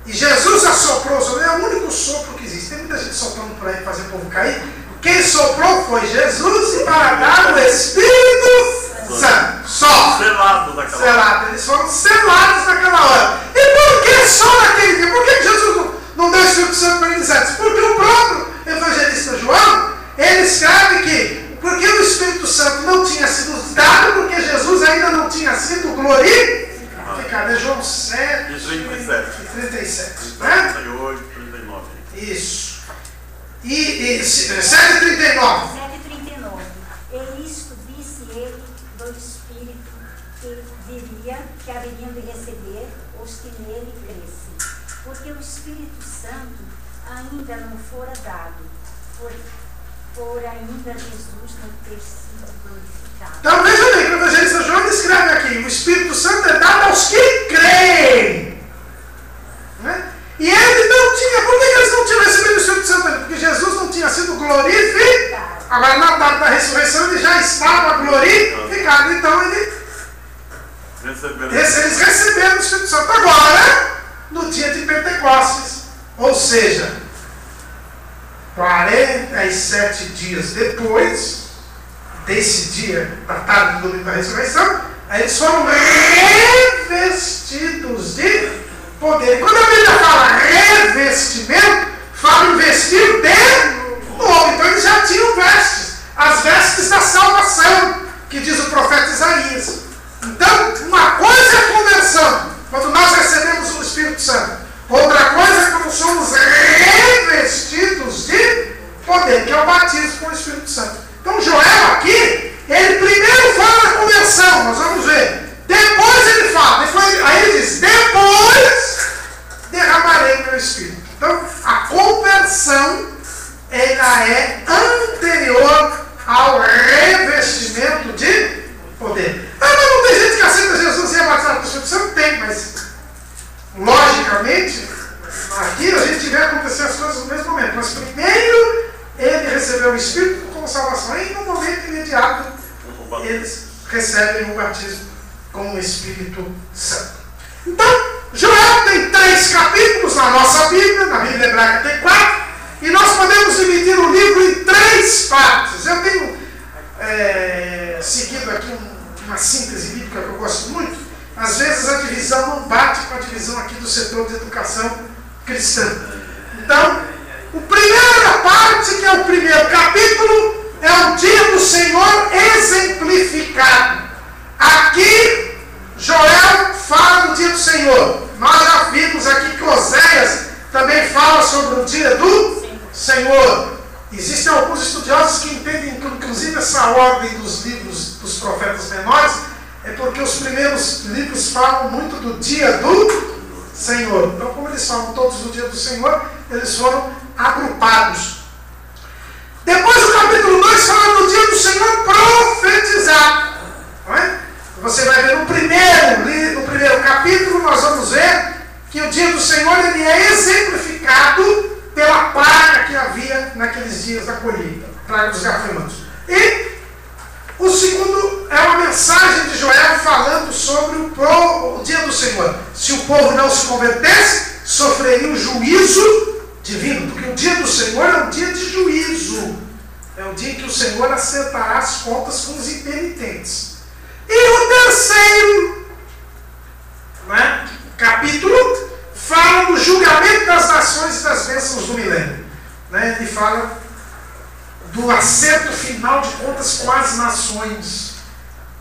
E Jesus assoprou sobre ele, é o único sopro que existe. Tem muita gente soprando por aí para fazer o povo cair. Quem soprou foi Jesus, e para dar o Espírito Santo. Só. Selados naquela hora. Eles foram selados naquela hora. E por que só naquele dia? Por que Jesus não deu o Espírito Santo para eles antes? Porque o próprio evangelista João, ele escreve que porque o Espírito Santo não tinha sido dado, porque Jesus ainda não tinha sido glorificado. É João 7 e 37. Né? 38, 39. Isso. E 7:39. 7:39. E isto disse ele do Espírito que diria que haveriam de receber os que nele crescem. Porque o Espírito Santo ainda não fora dado, por ainda Jesus não ter sido glorificado. Então veja bem, que o evangelista João escreve aqui: o Espírito Santo é dado aos que creem. Né? E ele não tinha. Por que eles não tinham recebido o Espírito Santo? Porque Jesus não tinha sido glorificado. Agora, na data da ressurreição, ele já estava glorificado. Então, eles receberam o Espírito Santo. Agora, no dia de Pentecostes, ou seja, 47 dias depois desse dia, da tarde do domingo da ressurreição, eles foram revestidos de poder. Quando a Bíblia fala revestimento, fala em vestir de novo. Então eles já tinham vestes, as vestes da salvação, que diz o profeta Isaías. Então, uma coisa é a conversão, quando nós recebemos o Espírito Santo. Outra coisa é quando somos revestidos de poder, que é o batismo com o Espírito Santo. Então Joel aqui, ele primeiro fala da conversão, nós vamos ver. Depois ele fala, aí ele diz, depois derramarei meu Espírito. Então a conversão, ela é anterior ao revestimento de poder. Mas não tem gente que aceita Jesus e é batizado com o Espírito Santo? Tem, mas logicamente, aqui a gente vê acontecer as coisas no mesmo momento. Mas primeiro ele recebeu o Espírito como salvação, e no momento imediato eles recebem o batismo com o Espírito Santo. Então, Joel tem 3 capítulos na nossa Bíblia, na Bíblia hebraica tem 4, e nós podemos dividir o livro em 3 partes. Eu tenho seguido aqui uma síntese bíblica que eu gosto muito. Às vezes a divisão não bate com a divisão aqui do setor de educação cristã. Então, a primeira parte, que é o primeiro capítulo, é o dia do Senhor exemplificado. Aqui, Joel fala do dia do Senhor. Nós já vimos aqui que Oséias também fala sobre o dia do Senhor. Existem alguns estudiosos que entendem que, inclusive, essa ordem dos livros dos profetas menores é porque os primeiros livros falam muito do dia do Senhor. Então, como eles falam todos do dia do Senhor, eles foram agrupados. Depois o capítulo 2 fala do dia do Senhor profetizado. Não é? Você vai ver no primeiro capítulo, nós vamos ver que o dia do Senhor ele é exemplificado pela praga que havia naqueles dias da colheita, praga dos gafanhotos. E o segundo é uma mensagem de Joel falando sobre o dia do Senhor. Se o povo não se convertesse, sofreria um juízo divino, porque o dia do Senhor é um dia de juízo. É o dia em que o Senhor acertará as contas com os impenitentes. E o terceiro capítulo fala do julgamento das nações e das bênçãos do milênio. Ele fala do acerto final de contas com as nações,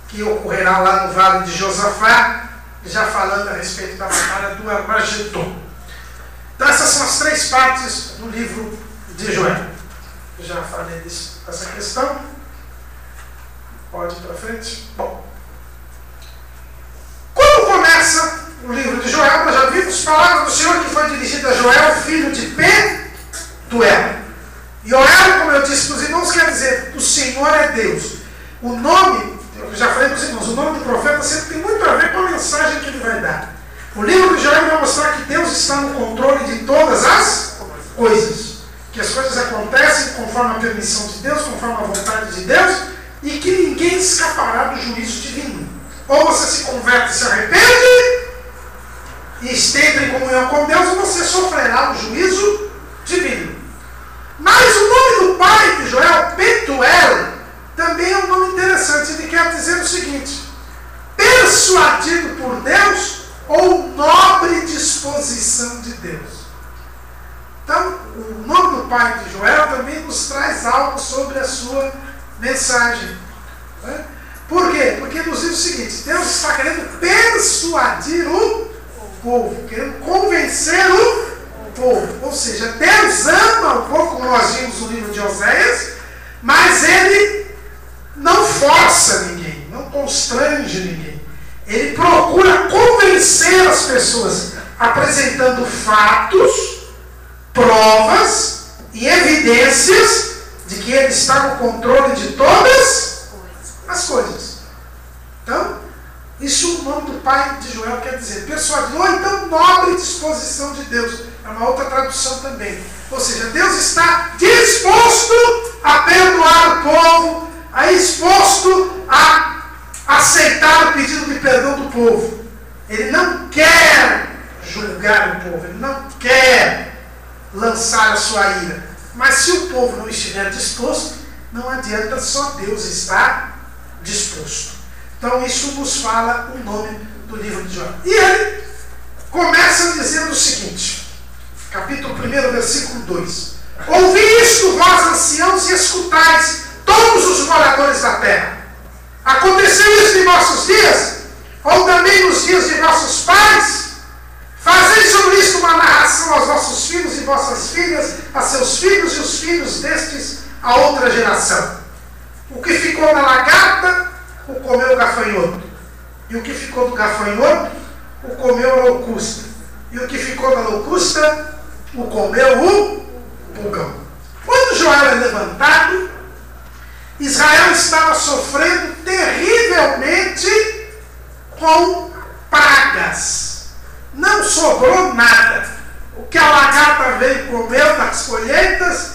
que ocorrerá lá no Vale de Josafá, já falando a respeito da batalha do Armagedon. Então essas são as 3 partes do livro de Joel. Eu já falei dessa questão. Pode ir para frente. Bom, quando começa o livro de Joel, nós já vimos palavras do Senhor que foi dirigida a Joel, filho de Petuel. E Joel, como eu disse para os irmãos, quer dizer, o Senhor é Deus. O nome, eu já falei para os irmãos, o nome do profeta sempre tem muito a ver com a mensagem que ele vai dar. O livro de Joel vai mostrar que Deus está no controle de todas as coisas. Que as coisas acontecem conforme a permissão de Deus, conforme a vontade de Deus, e que ninguém escapará do juízo divino. Ou você se converte e se arrepende, e esteja em comunhão com Deus, ou você sofrerá o juízo divino. Mas o nome do pai de Joel, Petuel, também é um nome interessante. Ele quer dizer o seguinte: persuadido por Deus ou nobre disposição de Deus. Então, o nome do pai de Joel também nos traz algo sobre a sua mensagem. Né? Por quê? Porque nos diz o seguinte: Deus está querendo persuadir o povo, querendo convencer o povo. Ou seja, Deus ama o povo, como nós vimos no livro de Oséias, mas Ele não força ninguém, não constrange ninguém. Ele procura convencer as pessoas, apresentando fatos, provas e evidências de que Ele está no controle de todas as coisas. Então, isso o nome do pai de Joel quer dizer. Persuadido, ou então nobre disposição de Deus. É uma outra tradução também. Ou seja, Deus está disposto a perdoar o povo, disposto a aceitar o pedido de perdão do povo. Ele não quer julgar o povo, ele não quer lançar a sua ira. Mas se o povo não estiver disposto, não adianta, só Deus estar disposto. Então isso nos fala o nome do livro de Joel. E ele começa dizendo o seguinte, capítulo 1, versículo 2: ouvi isto, vós anciãos, e escutais, todos os moradores da terra. Aconteceu isso em vossos dias, ou também nos dias de vossos pais? Fazei sobre isto uma narração aos vossos filhos e vossas filhas, a seus filhos e os filhos destes a outra geração. O que ficou na lagarta, o comeu o gafanhoto. E o que ficou do gafanhoto, o comeu a locusta. E o que ficou da locusta, o comeu o pulgão. Quando Joel é levantado, Israel estava sofrendo terrivelmente com pragas. Não sobrou nada. O que a lagarta veio e comeu das colheitas,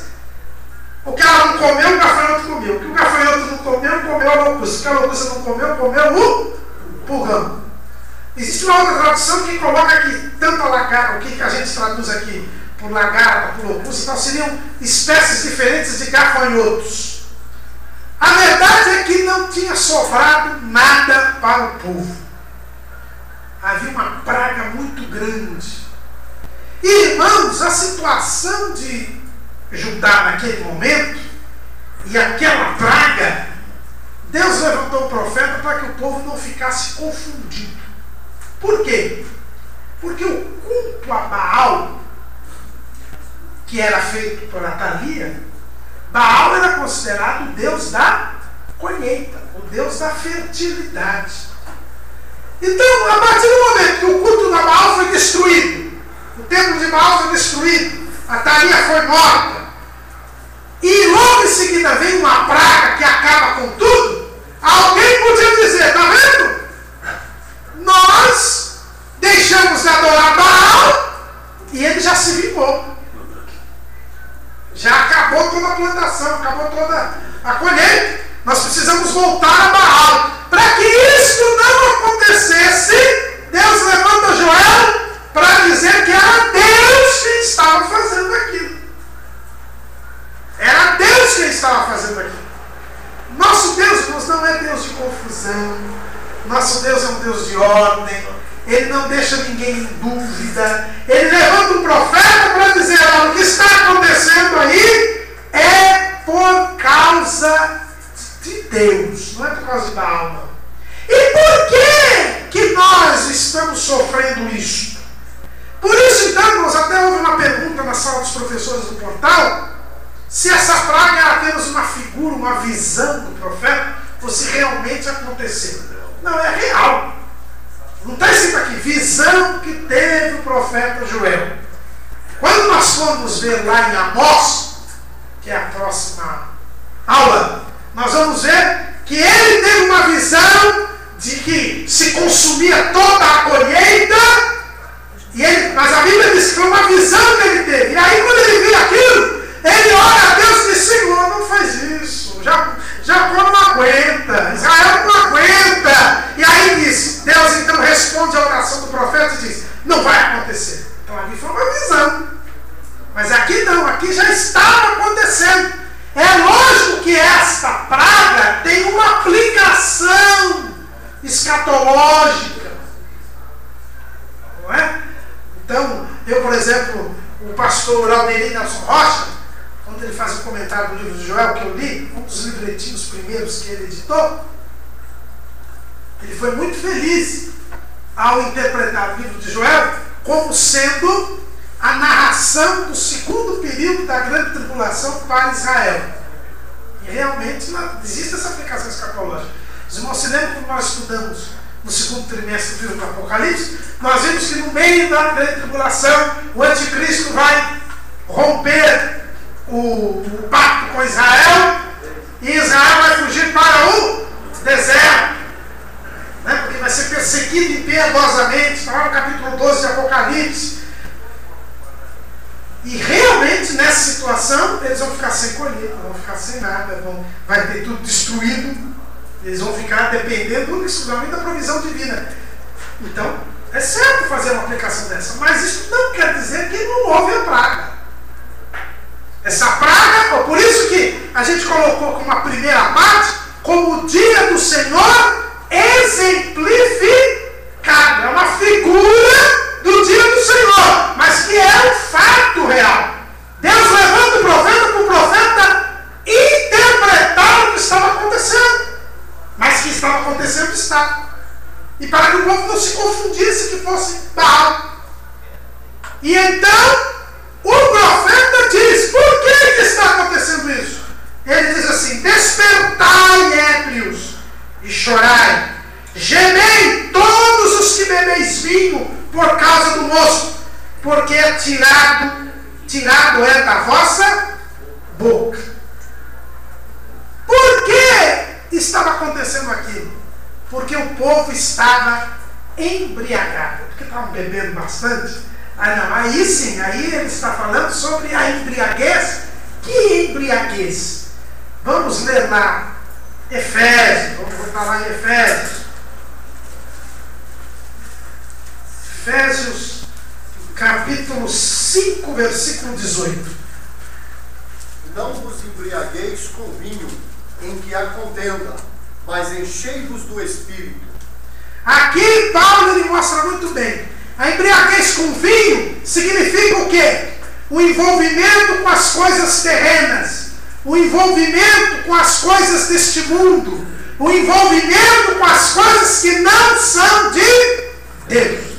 o que ela não comeu, o gafanhoto comeu. O que o gafanhoto não comeu, comeu a locusta. O que a locusta não comeu, comeu o pulgão. Existe uma outra tradução que coloca aqui tanto a lagarta, o que a gente traduz aqui por lagarta, por locusta, então seriam espécies diferentes de gafanhotos. A verdade é que não tinha sobrado nada para o povo. Havia uma praga muito grande. E, irmãos, a situação de Judá naquele momento, e aquela praga, Deus levantou o profeta para que o povo não ficasse confundido. Por quê? Porque o culto a Baal, que era feito por Atalia, Baal era considerado o deus da colheita, o deus da fertilidade. Então, a partir do momento que o culto da Baal foi destruído, o templo de Baal foi destruído, Atalia foi morta, e logo em seguida vem uma praga que acaba com tudo, alguém podia dizer, está vendo? Nós deixamos de adorar Baal e ele já se vingou. Já acabou toda a plantação, acabou toda a colheita. Nós precisamos voltar a Baal. Para que isso não acontecesse, Deus levanta Joel para dizer que era Deus quem estava fazendo aquilo. Era Deus quem estava fazendo aquilo. Nosso Deus, irmãos, não é Deus de confusão. Nosso Deus é um Deus de ordem. Ele não deixa ninguém em dúvida. Ele levanta um profeta para dizer: olha, o que está acontecendo aí é por causa de Deus, não é por causa da alma. E por que nós estamos sofrendo isso? Por isso, então, irmãos, até houve uma tal, se essa praga era apenas uma figura, uma visão do profeta, ou se realmente aconteceu. Não, é real. Não está escrito aqui, visão que teve o profeta Joel. Quando nós formos ver lá em Amós, que é a próxima aula, nós vamos ver que ele teve uma visão de que se consumia toda a colheita, mas a Bíblia diz que foi uma visão que ele teve. E aí quando ele viu aquilo, ele ora a Deus e diz: Senhor, não faz isso, Jacó não aguenta, Israel não aguenta. E aí diz, Deus então responde à oração do profeta e diz: não vai acontecer. Então ali foi uma visão. Mas aqui não, aqui já estava acontecendo. É lógico que esta praga tem uma aplicação escatológica. Não é? Então, eu, por exemplo, o pastor Alderim Nelson Rocha, quando ele faz um comentário do livro de Joel que eu li, um dos livretinhos primeiros que ele editou, ele foi muito feliz ao interpretar o livro de Joel como sendo a narração do segundo período da grande tribulação para Israel. E realmente existe essa aplicação escatológica. Os irmãos se lembram quando nós estudamos no segundo trimestre do livro do Apocalipse? Nós vimos que no meio da grande tribulação o anticristo vai romper o pacto com Israel e Israel vai fugir para o deserto, né? Porque vai ser perseguido impiedosamente. Está lá no capítulo 12 de Apocalipse. E realmente nessa situação eles vão ficar sem colheita, vão ficar sem nada, vai ter tudo destruído, eles vão ficar dependendo exclusivamente da provisão divina. Então é certo fazer uma aplicação dessa, mas isso não quer dizer que não houve a praga. Essa praga, por isso que a gente colocou como a primeira parte, como o dia do Senhor exemplificado. É uma figura do dia do Senhor, mas que é um fato real. Deus levanta o profeta para o profeta interpretar o que estava acontecendo, mas que estava acontecendo está. E para que o povo não se confundisse que fosse Baal. E então o profeta diz: por que está acontecendo isso? Ele diz assim: despertai, ébrios, e chorai, gemei todos os que bebeis vinho por causa do moço, porque é tirado é da vossa boca. Por que estava acontecendo aquilo? Porque o povo estava embriagado, porque estavam bebendo bastante. Aí sim, aí ele está falando sobre a embriaguez. Que embriaguez? Vamos ler lá Efésios, vamos voltar lá em Efésios. Efésios, capítulo 5, versículo 18. Não vos embriagueis com vinho, em que há contenda, mas enchei-vos do Espírito. Aqui Paulo ele mostra muito bem. A embriaguez com vinho significa o quê? O envolvimento com as coisas terrenas, o envolvimento com as coisas deste mundo, o envolvimento com as coisas que não são de Deus.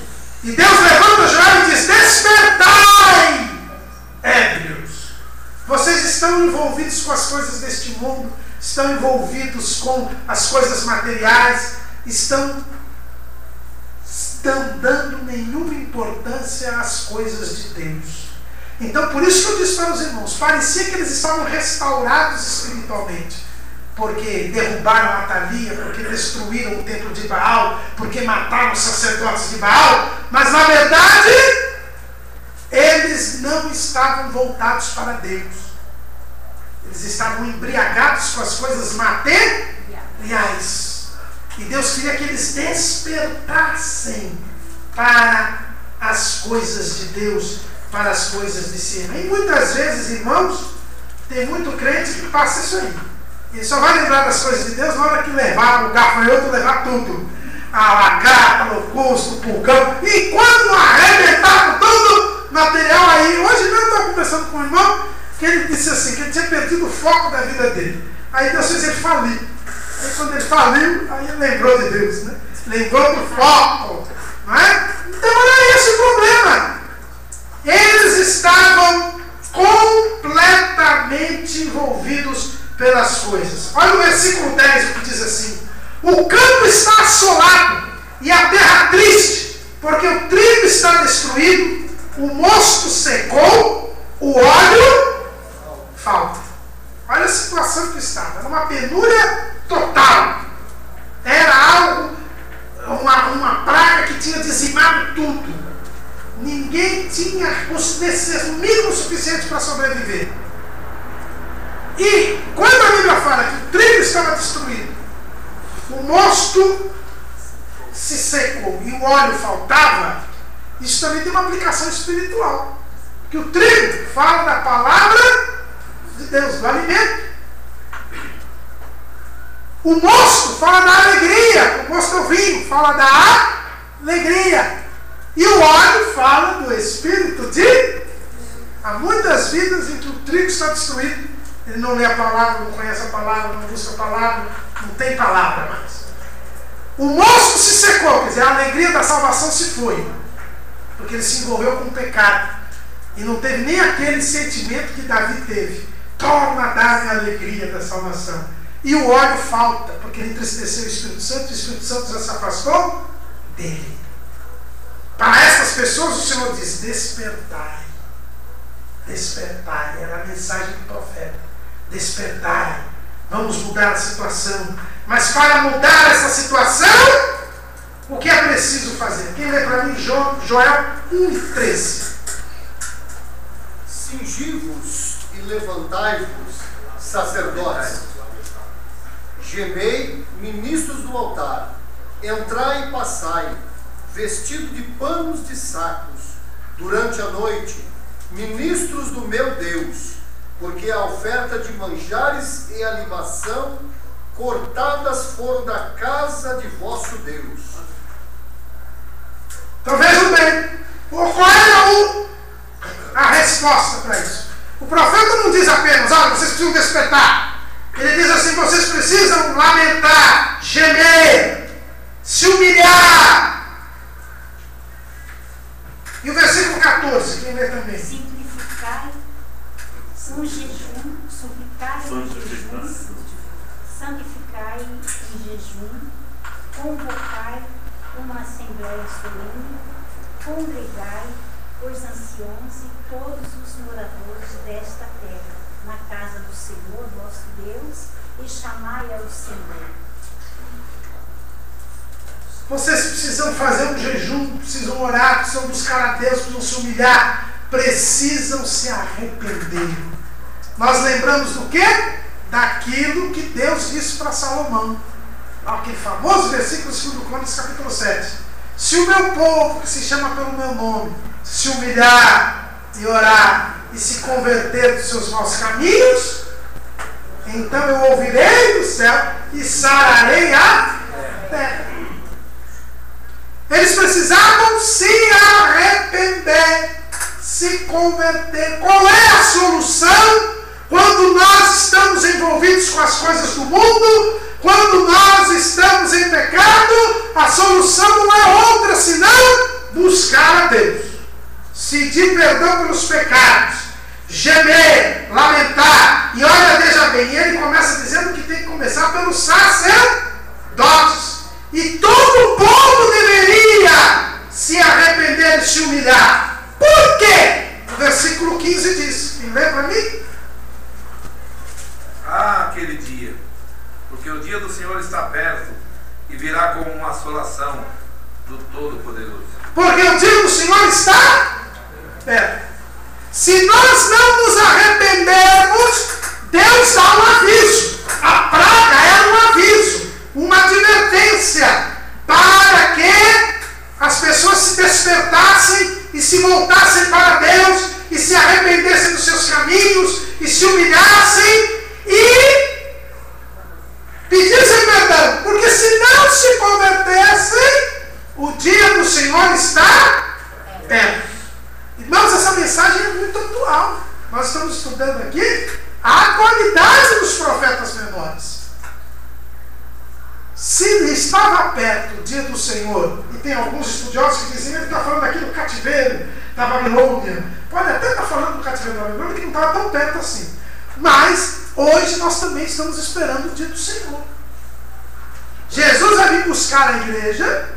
E Deus levanta Joel e diz: despertai, ébrios. Vocês estão envolvidos com as coisas deste mundo, estão envolvidos com as coisas materiais, estão dando nenhuma importância às coisas de Deus. Então por isso que eu disse para os irmãos, parecia que eles estavam restaurados espiritualmente, porque derrubaram a Atalia, porque destruíram o templo de Baal, porque mataram os sacerdotes de Baal, mas na verdade eles não estavam voltados para Deus. Eles estavam embriagados com as coisas materiais. E Deus queria que eles despertassem para as coisas de Deus, para as coisas de cima. E muitas vezes, irmãos, tem muito crente que passa isso aí. Ele só vai lembrar das coisas de Deus na hora que levar o gafanhoto, levar tudo. A lagarta, o locusto, o pulgão. E quando arrebentar com todo material aí. Hoje mesmo eu estava conversando com um irmão que ele disse assim, que ele tinha perdido o foco da vida dele. Aí Deus fez ele falir. Aí quando ele faliu, aí ele lembrou de Deus, né? Lembrou do foco, não é? Então era esse o problema. Eles estavam completamente envolvidos pelas coisas. Olha o versículo 10, o que diz assim: o campo está assolado e a terra triste, porque o trigo está destruído, o mosto secou, o óleo falta. Olha a situação que estava, era uma penúria total. Era algo, uma praga que tinha dizimado tudo. Ninguém tinha o mínimo suficiente para sobreviver. E quando a Bíblia fala que o trigo estava destruído, o mosto se secou e o óleo faltava, isso também tem uma aplicação espiritual. Que o trigo fala da palavra de Deus, do alimento. O mosto fala da alegria, o mosto é o vinho, fala da alegria. E o óleo fala do Espírito de... Há muitas vidas em que o trigo está destruído, ele não lê a palavra, não conhece a palavra, não busca a palavra, não tem palavra mais. O mosto se secou, quer dizer, a alegria da salvação se foi, porque ele se envolveu com o pecado e não teve nem aquele sentimento que Davi teve: torna a dar-me a alegria da salvação. E o óleo falta, porque ele entristeceu o Espírito Santo, e o Espírito Santo já se afastou dele. Para essas pessoas o Senhor diz: despertai, despertai. Era a mensagem do profeta: despertai, vamos mudar a situação. Mas para mudar essa situação, o que é preciso fazer? Quem lê para mim Joel 1:13? Cingi-vos e levantai-vos, sacerdotes. Gemei, ministros do altar. Entrai e passai, vestido de panos de sacos, durante a noite, ministros do meu Deus, porque a oferta de manjares e a libação cortadas foram da casa de vosso Deus. Então vejam bem, qual era a resposta para isso? O profeta não diz apenas: olha, vocês precisam despertar. Ele diz assim: vocês precisam lamentar, gemer, se humilhar. E o versículo 14, quem lê também? Simplificai um jejum, suplicai em jejum, santificai em jejum, convocai uma assembleia solene, congregai os anciãos e todos os moradores desta terra, na casa do Senhor vosso Deus, e chamai ao Senhor. Vocês precisam fazer um jejum, precisam orar, precisam buscar a Deus, precisam se humilhar, precisam se arrepender. Nós lembramos do quê? Daquilo que Deus disse para Salomão. Aquele famoso versículo de 2 Crônicas, capítulo 7. Se o meu povo, que se chama pelo meu nome, se humilhar e orar e se converter dos seus maus caminhos, então eu ouvirei do céu e sararei a terra. Eles precisavam se arrepender, se converter. Qual é a solução quando nós estamos envolvidos com as coisas do mundo? Quando nós estamos em pecado, a solução não é outra senão buscar a Deus, pedir perdão pelos pecados, gemer, lamentar. E olha, veja bem, ele começa dizendo que tem que começar pelos sacerdotes. E todo o povo deveria se arrepender e se humilhar. Por quê? O versículo 15 diz, quem lê para mim? Ah, aquele dia, porque o dia do Senhor está perto e virá como uma assolação do Todo-Poderoso. Porque o dia do Senhor está perto. Se nós não nos arrependermos, Deus dá um aviso. A praga era um aviso, uma advertência, para que as pessoas se despertassem e se voltassem para Deus e se arrependessem dos seus caminhos e se humilhassem e pedissem perdão, porque se não se convertessem, o dia do Senhor está perto. Irmãos, essa mensagem é muito atual. Nós estamos estudando aqui a atualidade dos profetas menores. Se estava perto o dia do Senhor, e tem alguns estudiosos que dizem que ele está falando aqui do cativeiro da Babilônia, pode até estar falando do cativeiro da Babilônia que não estava tão perto assim. Mas hoje nós também estamos esperando o dia do Senhor. Jesus vai vir buscar a igreja,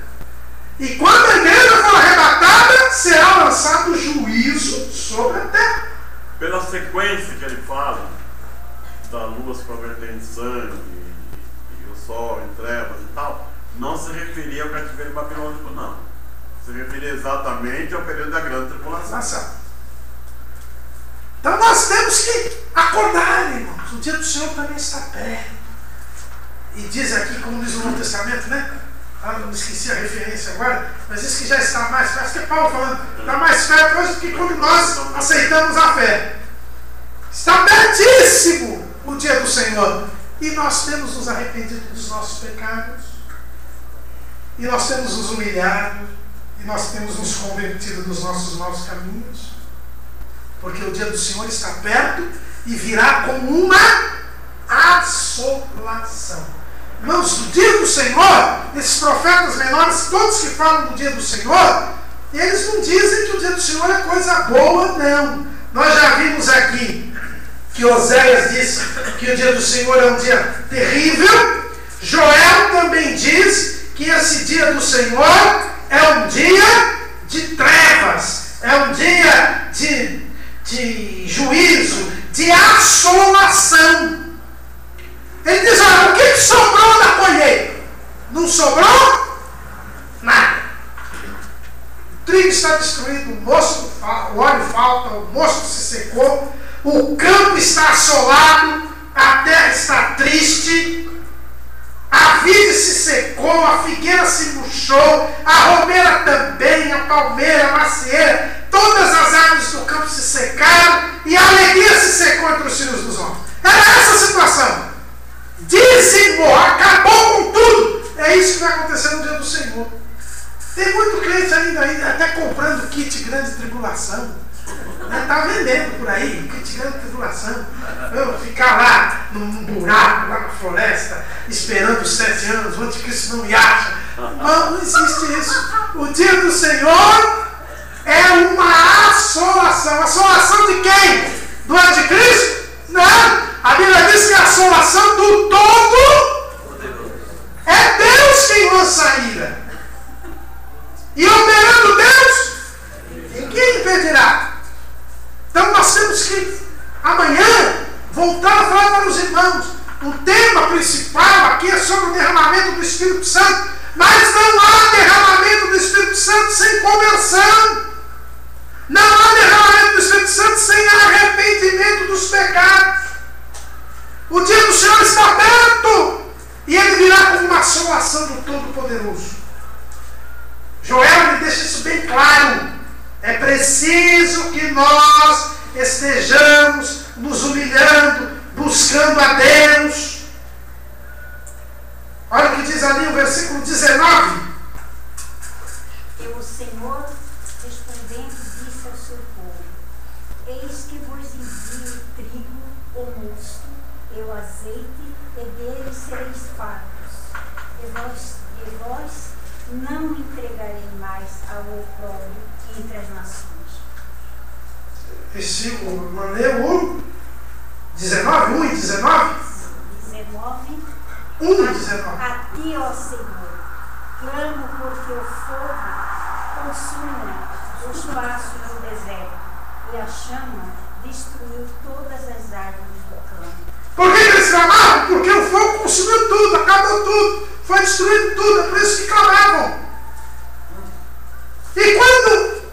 e quando a igreja for arrebatada, será lançado juízo sobre a terra. Pela sequência que ele fala, da lua se converter em sangue, e o sol em trevas e tal, não se referia ao cativeiro babilônico, não. Se referia exatamente ao período da grande tribulação. Então nós temos que acordar, irmãos. O dia do Senhor também está perto. E diz aqui, como diz o Novo Testamento, né? Ah, não esqueci a referência agora, mas diz que já está mais perto. Acho que é Paulo falando, está mais perto hoje do que quando nós aceitamos a fé. Está pertíssimo o dia do Senhor. E nós temos nos arrependido dos nossos pecados. E nós temos nos humilhado. E nós temos nos convertido dos nossos maus caminhos. Porque o dia do Senhor está perto e virá como uma assolação. Irmãos, o dia do Senhor, esses profetas menores, todos que falam do dia do Senhor, eles não dizem que o dia do Senhor é coisa boa, não. Nós já vimos aqui que Oséias disse que o dia do Senhor é um dia terrível. Joel também diz que esse dia do Senhor é um dia de trevas, é um dia de juízo, de assolação. Ele diz, olha, o que sobrou da colheita? Não sobrou nada. O trigo está destruído, o óleo falta, o mosto se secou, o campo está assolado, a terra está triste, a vide se secou, a figueira se murchou, a romeira também, a palmeira, a macieira, todas as árvores do campo se secaram e a alegria se secou entre os filhos dos homens. Era essa a situação. Dizimou, acabou com tudo. É isso que vai acontecer no dia do Senhor. Tem muito crente ainda até comprando kit grande tribulação. Está vendendo por aí, kit grande tribulação. Ficar lá num buraco, lá na floresta, esperando os 7 anos, o anticristo não me acha. Não existe isso. O dia do Senhor é uma assolação. Assolação de quem? Do anticristo? Não. A Bíblia diz que a assolação do todo é Deus quem lança a ira. E operando Deus, ninguém impedirá. Então nós temos que amanhã voltar a falar para os irmãos. O tema principal aqui é sobre o derramamento do Espírito Santo. Mas não há derramamento do Espírito Santo sem conversão. Não há derramamento do Espírito Santo sem arrependimento dos pecados. O dia do Senhor está perto e ele virá como uma assolação do Todo-Poderoso. Joel me deixa isso bem claro. É preciso que nós estejamos nos humilhando, buscando a Deus. Olha o que diz ali o versículo 19. E o Senhor respondendo disse ao seu povo: eis que vos envio o trigo, o mosto, e o azeite, e deles sereis fartos. E vós não entregarei mais ao opróbrio entre as nações. Versículo, leu o 19, 1 e 19? 19. 1 e 19. A ti, ó Senhor, clamo porque o fogo consuma os pastos do deserto, e a chama destruiu todas as árvores do campo. Por que eles clamavam? Porque o fogo consumiu tudo, acabou tudo, foi destruído tudo, é por isso que clamavam. E quando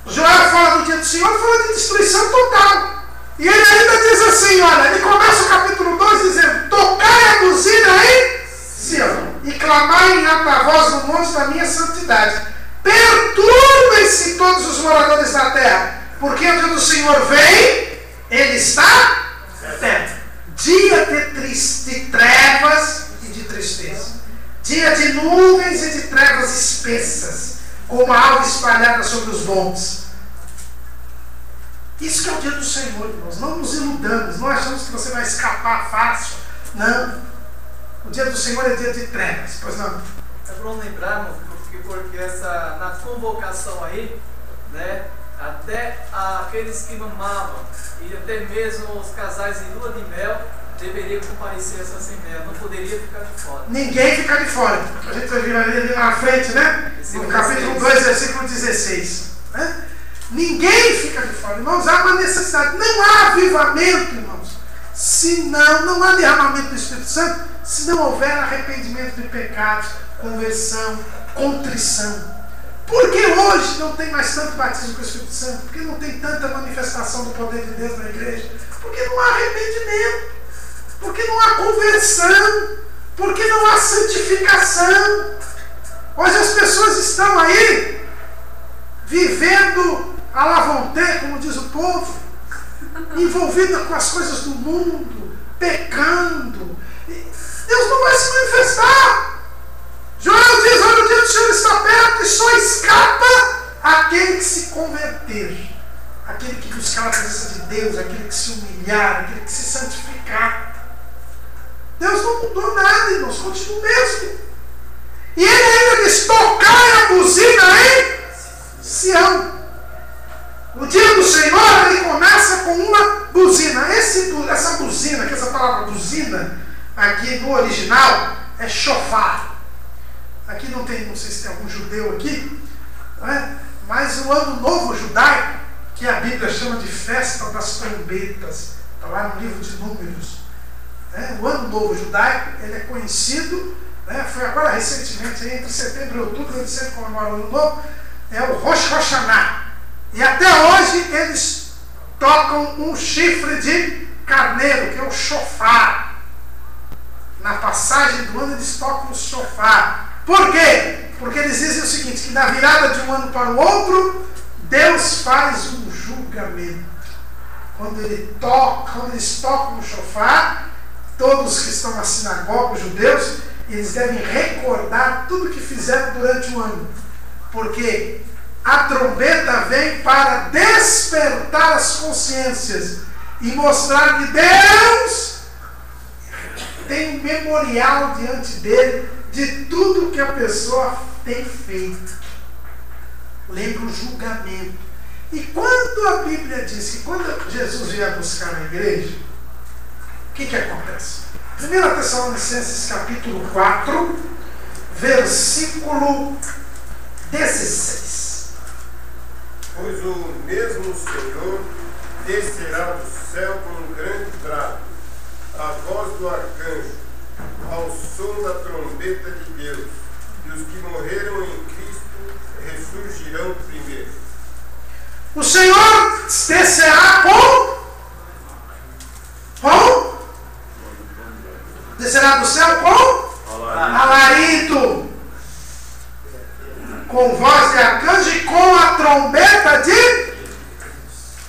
Joel fala do dia do Senhor, fala de destruição total. E ele ainda diz assim, olha, ele começa o capítulo 2 dizendo: tocai a buzina em Sião, e clamai em alta voz no monte da minha santidade. Perturbem-se todos os moradores da terra, porque o dia do Senhor vem, ele está perto. Dia de trevas e de tristeza. Dia de nuvens e de trevas espessas, como a alva espalhada sobre os montes. Isso que é o dia do Senhor, irmãos. Não nos iludamos, não achamos que você vai escapar fácil. Não. O dia do Senhor é dia de trevas. Pois não. É bom lembrarmos, porque na convocação aí, né, Até aqueles que mamavam e até mesmo os casais em lua de mel deveriam comparecer a essa assembleia, não poderia ficar de fora. Ninguém fica de fora. A gente vai vir ali na frente, né? No capítulo 2, versículo 16. Né? Ninguém fica de fora. Irmãos, há uma necessidade. Não há avivamento, irmãos. Não há derramamento do Espírito Santo se não houver arrependimento de pecados, conversão, contrição. Por que hoje não tem mais tanto batismo com o Espírito Santo? Por que não tem tanta manifestação do poder de Deus na igreja? Porque não há arrependimento. Porque não há conversão. Porque não há santificação. Hoje as pessoas estão aí vivendo à la vontade, como diz o povo, envolvida com as coisas do mundo, pecando. Deus não vai se manifestar. Joel diz: olha, o dia do Senhor está perto e só escapa aquele que se converter, aquele que buscar a presença de Deus, aquele que se humilhar, aquele que se santificar. Deus não mudou nada, irmãos, continua o mesmo. E ele ainda diz: tocai a buzina em Sião. O dia do Senhor, ele começa com uma buzina. Essa buzina, que essa palavra buzina, aqui no original, é shofar. Aqui não sei se tem algum judeu aqui, não é? Mas o ano novo judaico, que a Bíblia chama de festa das trombetas, está lá no livro de Números. O ano novo judaico, ele é conhecido, né? Foi agora recentemente, entre setembro e outubro, eles sempre comemoram o ano novo, é o Rosh Hashanah. E até hoje eles tocam um chifre de carneiro, que é o shofar. Na passagem do ano eles tocam o shofar. Por quê? Porque eles dizem o seguinte, que na virada de um ano para o outro, Deus faz um julgamento. Quando eles tocam o shofar, todos que estão na sinagoga, os judeus, eles devem recordar tudo que fizeram durante o ano. Porque a trombeta vem para despertar as consciências e mostrar que Deus tem um memorial diante dele de tudo que a pessoa tem feito. Lembra o julgamento. E quando a Bíblia diz que quando Jesus vier buscar na igreja, o que acontece? 1 Tessalonicenses capítulo 4, versículo 16. Pois o mesmo Senhor descerá do céu com um grande brado, a voz do arcanjo, ao som da trombeta de Deus, e os que morreram em Cristo ressurgirão primeiro. O Senhor descerá descerá do céu com alarido, com voz de arcanjo e com a trombeta de...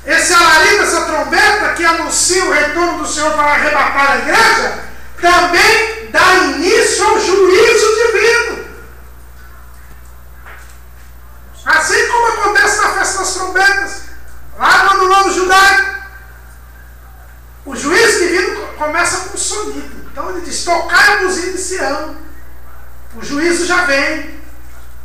Esse alarido, essa trombeta que anuncia o retorno do Senhor para arrebatar a igreja, também dá início ao juízo divino. Assim como acontece na festa das trombetas, lá no Ano Novo Judaico, o juízo divino começa com um sonido. Então ele diz: tocai a buzina de Sião. O juízo já vem,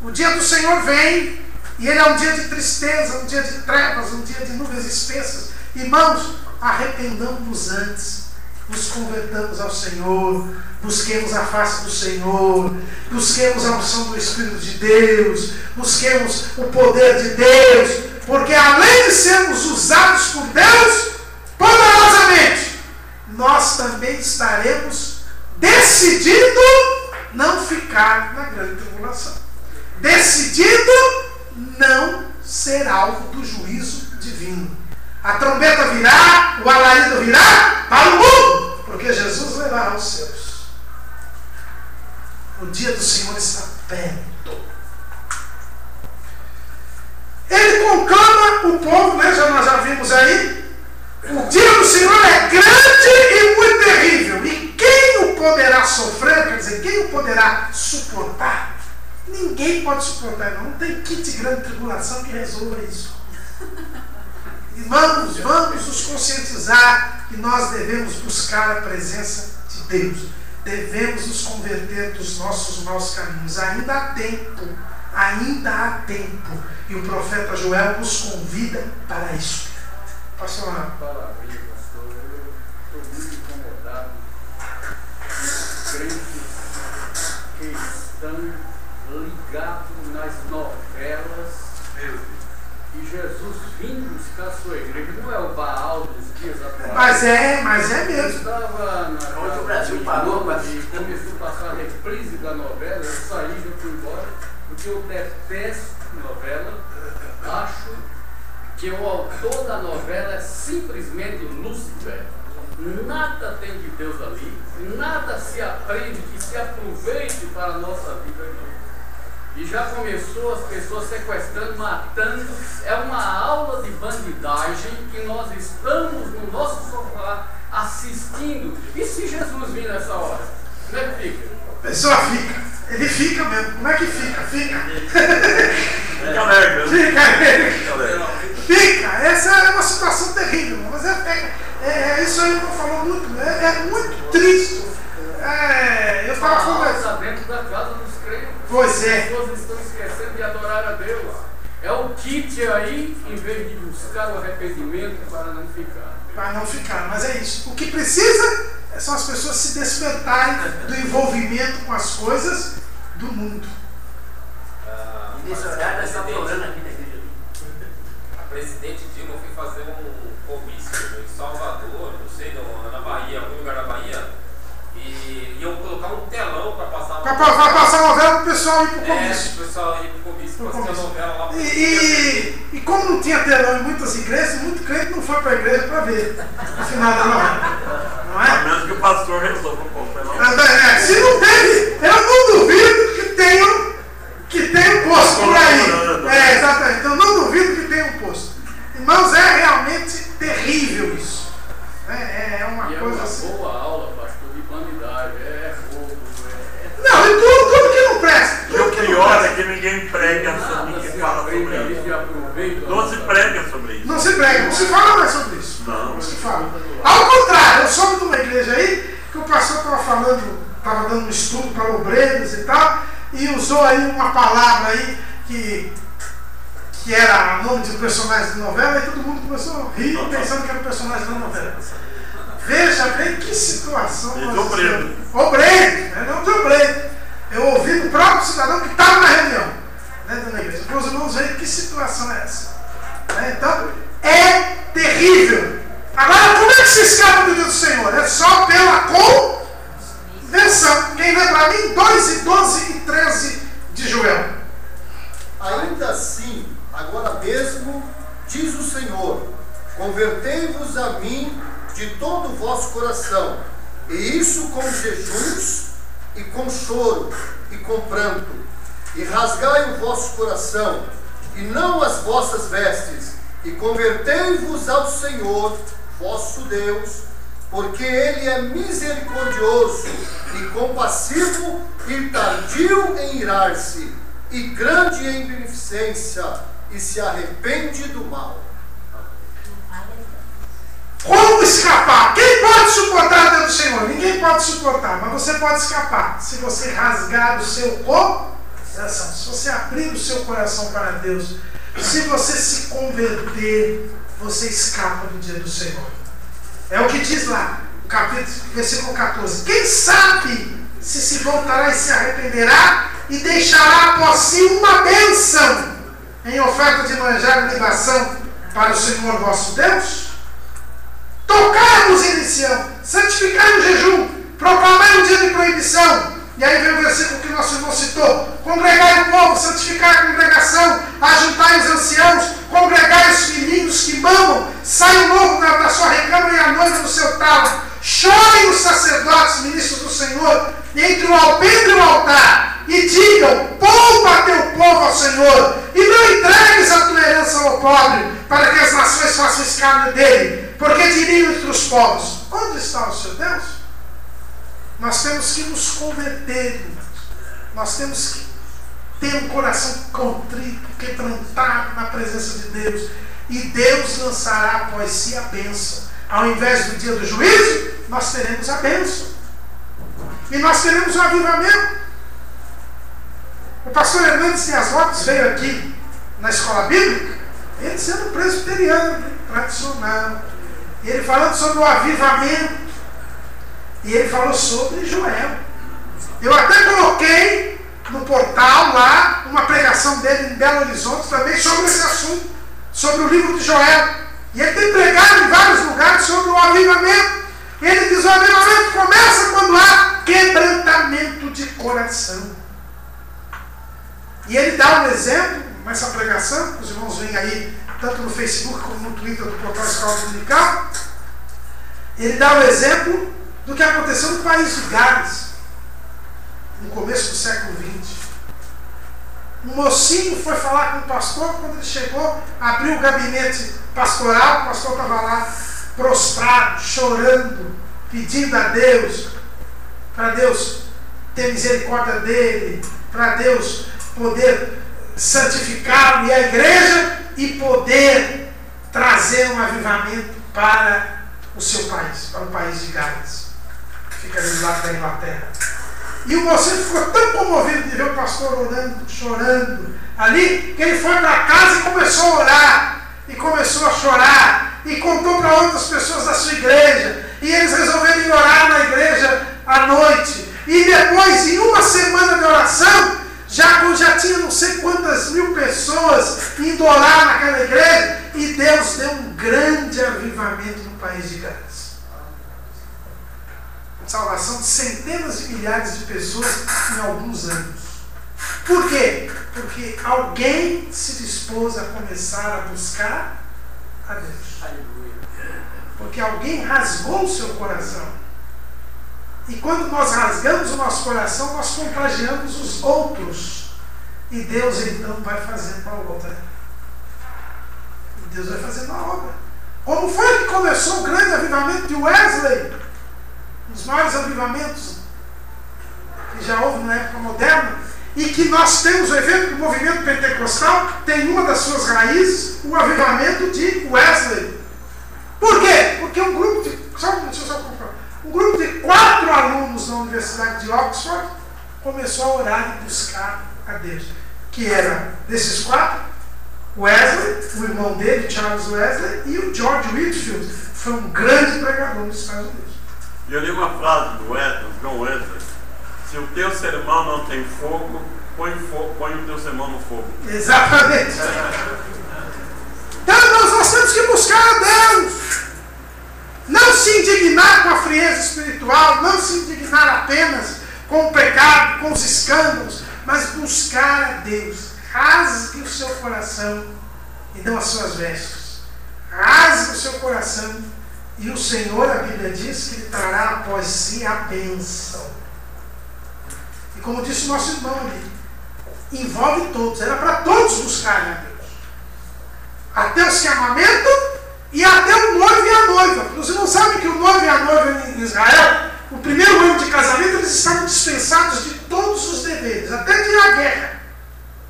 o dia do Senhor vem, e ele é um dia de tristeza, um dia de trevas, um dia de nuvens espessas. Irmãos, arrependamos-nos antes, nos convertamos ao Senhor, busquemos a face do Senhor, busquemos a unção do Espírito de Deus, busquemos o poder de Deus, porque além de sermos usados por Deus poderosamente, nós também estaremos decidindo não ficar na grande tribulação, decidido não ser alvo do juízo divino. A trombeta virá, o alarido virá para o mundo, porque Jesus levará os seus. O dia do Senhor está perto. Ele conclama o povo, né? Nós já vimos aí. O dia do Senhor é grande e muito terrível. E quem o poderá sofrer, quer dizer, quem o poderá suportar? Ninguém pode suportar, não tem kit de grande tribulação que resolva isso. Irmãos, vamos nos conscientizar que nós devemos buscar a presença de Deus. Devemos nos converter dos nossos maus caminhos. Ainda há tempo. Ainda há tempo. E o profeta Joel nos convida para isso. Pastor Ronaldo. Maravilha, pastor. Eu estou muito incomodado com os crentes que estão ligados nas novelas. E Jesus vindo buscar a sua igreja. Não é o Baal dos dias atuais. Mas é mesmo. Eu estava na casa o Brasil parou, e começou a passar a reprise da novela. Eu saí, já fui embora, porque eu detesto novela. Acho que o autor da novela é simplesmente Lúcifer. Nada tem de Deus ali, nada se aprende que se aproveite para a nossa vida aqui. E já começou as pessoas sequestrando, matando. É uma aula de bandidagem que nós estamos no nosso sofá assistindo. E se Jesus vir nessa hora? Como é que fica? A pessoa fica. Ele fica mesmo. Como é que fica? Fica. Fica alegre. Fica. Essa é uma situação terrível. Mas isso aí não falou muito. É muito triste. Eu estava conversando. Dentro da casa dos crentes. Pois é. As pessoas estão esquecendo de adorar a Deus. É o kit aí, em vez de buscar o arrependimento para não ficar. Para não ficar, mas é isso. O que precisa são as pessoas se despertarem do envolvimento com as coisas do mundo. E nesse horário nós estamos orando aqui na igreja. A presidente Dilma foi fazer um comício em Salvador, não sei, na Bahia, algum lugar da Bahia, e iam colocar um telão para passar. Para passar a novela para o pessoal ir para o comício. O pessoal ir para o comício, para assistir a novela lá. E como não tinha telão em muitas igrejas, muito crente não foi para a igreja para ver o final da novela. Não é? A menos que o pastor resolva um pouco. Se não teve, eu não duvido que tenha um posto por aí. Exatamente. Então não duvido que tenha um posto. Irmãos, é realmente terrível isso. É uma coisa assim. É uma boa aula, pastor, de bandidagem. É roubo. Não, e tudo que não presta. E o pior é que ninguém prega sobre ninguém fala sobre isso. Não se prega sobre isso. Não se prega, não se fala mais sobre isso. Não se fala. Ao contrário, eu soube de uma igreja aí que o pastor estava dando um estudo para obreiros e tal, e usou aí uma palavra aí que era nome de um personagem de novela, e todo mundo começou a rir pensando que era um personagem da novela. Veja bem que situação. Obreiro. Obreiro, não de obreiro. Eu ouvi do próprio cidadão que estava na reunião, dentro da igreja. Para os irmãos verem que situação é essa. Então, é terrível. Agora, como é que se escapa do dia do Senhor? É só pela convenção. Quem lê para mim? 2, 12 e 13 de Joel. Ainda assim, agora mesmo, diz o Senhor, convertei-vos a mim de todo o vosso coração, e isso com jejuns, e com choro, e com pranto, e rasgai o vosso coração, e não as vossas vestes, e convertei-vos ao Senhor, vosso Deus, porque Ele é misericordioso, e compassivo, e tardio em irar-se, e grande em beneficência, e se arrepende do mal. Como escapar? Quem pode suportar dentro do Senhor? Ninguém pode suportar, mas você pode escapar. Se você rasgar o seu coração, se você abrir o seu coração para Deus, se você se converter, você escapa do dia do Senhor. É o que diz lá, o capítulo, versículo 14. Quem sabe se voltará e se arrependerá e deixará após si uma bênção em oferta de manjar e libação para o Senhor vosso Deus? Tocai-vos em Sião, santificai o jejum, proclamai um dia de proibição. E aí vem o versículo que nosso irmão citou: congregai o povo, santificai a congregação, ajuntai os anciãos, congregai os filhinhos que mamam, sai o novo da sua recâmara e a noiva do seu talo. Chorem os sacerdotes, ministros do Senhor, entre o alpendre e o altar, e digam: poupa teu povo ao Senhor, e não entregues a tua herança ao pobre, para que as nações façam escárnio dele. Porque diriam entre os povos: onde está o seu Deus? Nós temos que nos converter, irmãos. Nós temos que ter um coração contrito, quebrantado na presença de Deus, e Deus lançará após si a bênção. Ao invés do dia do juízo, nós teremos a bênção, e nós teremos o avivamento. O pastor Hernandes Dias Lopes veio aqui na escola bíblica, ele sendo presbiteriano, tradicional, e ele falando sobre o avivamento, e ele falou sobre Joel. Eu até coloquei no portal lá uma pregação dele em Belo Horizonte também sobre esse assunto, sobre o livro de Joel. E ele tem pregado em vários lugares sobre o avivamento. Ele diz: o avivamento começa quando há quebrantamento de coração. E ele dá um exemplo nessa pregação, os irmãos veem aí, tanto no Facebook como no Twitter do portal Escola Dominical. Ele dá o exemplo do que aconteceu no país de Gales, no começo do século XX. Um mocinho foi falar com o pastor. Quando ele chegou, abriu o gabinete pastoral, o pastor estava lá prostrado, chorando, pedindo a Deus, para Deus ter misericórdia dele, para Deus poder santificá-lo e a igreja, e poder trazer um avivamento para o seu país, para o país de Gales, que fica ali do lado da Inglaterra. E o mocinho ficou tão comovido de ver o pastor orando, chorando ali, que ele foi para casa e começou a orar, e começou a chorar, e contou para outras pessoas da sua igreja, e eles resolveram ir orar na igreja à noite. E depois, em uma semana de oração, já tinha não sei quantas mil pessoas indo orar naquela igreja, e Deus deu um grande avivamento no país de Gales. Salvação de centenas de milhares de pessoas em alguns anos. Por quê? Porque alguém se dispôs a começar a buscar a Deus. Porque alguém rasgou o seu coração. E quando nós rasgamos o nosso coração, nós contagiamos os outros. E Deus então vai fazendo a obra. E Deus vai fazendo a obra. Como foi que começou o grande avivamento de Wesley? Um dos maiores avivamentos que já houve na época moderna. E que nós temos o evento do movimento pentecostal, tem uma das suas raízes, o avivamento de Wesley. Por quê? Porque um grupo de... Um grupo de 4 alunos na Universidade de Oxford começou a orar e buscar a Deus. Que era, desses 4, Wesley, o irmão dele, Charles Wesley, e o George Whitefield. Foi um grande pregador nos Estados Unidos. E eu li uma frase do John Wesley: se o teu sermão não tem fogo, põe o teu sermão no fogo. Exatamente. Então nós temos que buscar a Deus. Não se indignar com a frieza espiritual, não se indignar apenas com o pecado, com os escândalos, mas buscar a Deus. Rasgue o seu coração e não as suas vestes. Rasgue o seu coração e o Senhor, a Bíblia diz que Ele trará após si a bênção. E como disse o nosso irmão ali, envolve todos, era para todos buscarem a Deus. Até os que amamentam e até o noivo e a noiva. Porque os irmãos sabem que o noivo e a noiva em Israel, o primeiro ano de casamento, eles estavam dispensados de todos os deveres, até de ir à guerra,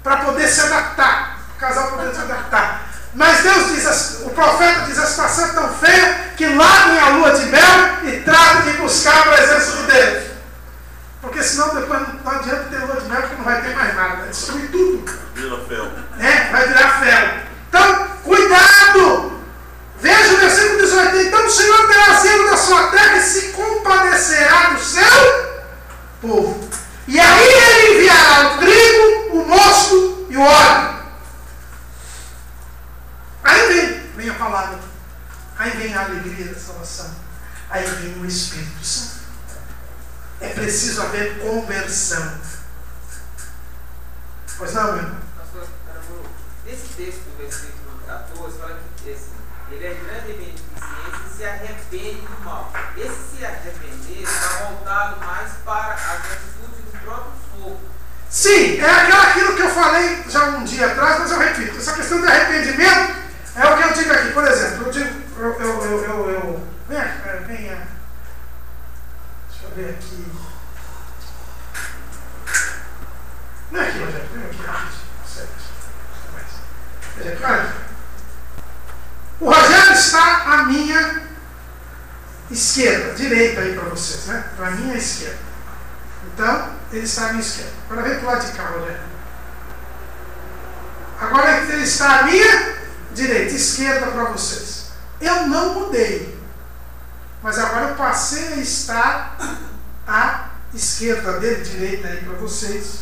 para poder se adaptar, o casal poder se adaptar. Mas Deus diz, o profeta diz: a situação é tão feia que larguem a lua de mel e tratem de buscar a presença de Deus. Porque senão depois não adianta ter lua de mel, porque não vai ter mais nada, vai destruir tudo. Vira fel. Vai virar fel. Então, cuidado! Veja o versículo 18. Então o Senhor terá zelo da sua terra e se compadecerá do seu povo. E aí Ele enviará o trigo, o mosto e o óleo. Aí vem a palavra. Aí vem a alegria da salvação. Aí vem o Espírito Santo. É preciso haver conversão. Pois não, meu irmão? Pastor, nesse texto do versículo 14, fala que ele é grande em beneficência e se arrepende do mal. Esse se arrepender está voltado mais para as atitudes do próprio fogo. Sim, é aquilo que eu falei já um dia atrás, mas eu repito. Essa questão de arrependimento é o que eu digo aqui. Por exemplo, venha. Deixa eu ver aqui. Não é aqui, Rogério. Vem aqui, rapidinho. Veja aqui, olha. O Rogério está à minha esquerda, direita aí para vocês, né? Para a minha esquerda. Então, ele está à minha esquerda. Agora vem para o lado de cá, Rogério. Agora ele está à minha direita, esquerda para vocês. Eu não mudei. Mas agora eu passei a estar à esquerda dele, direita aí para vocês.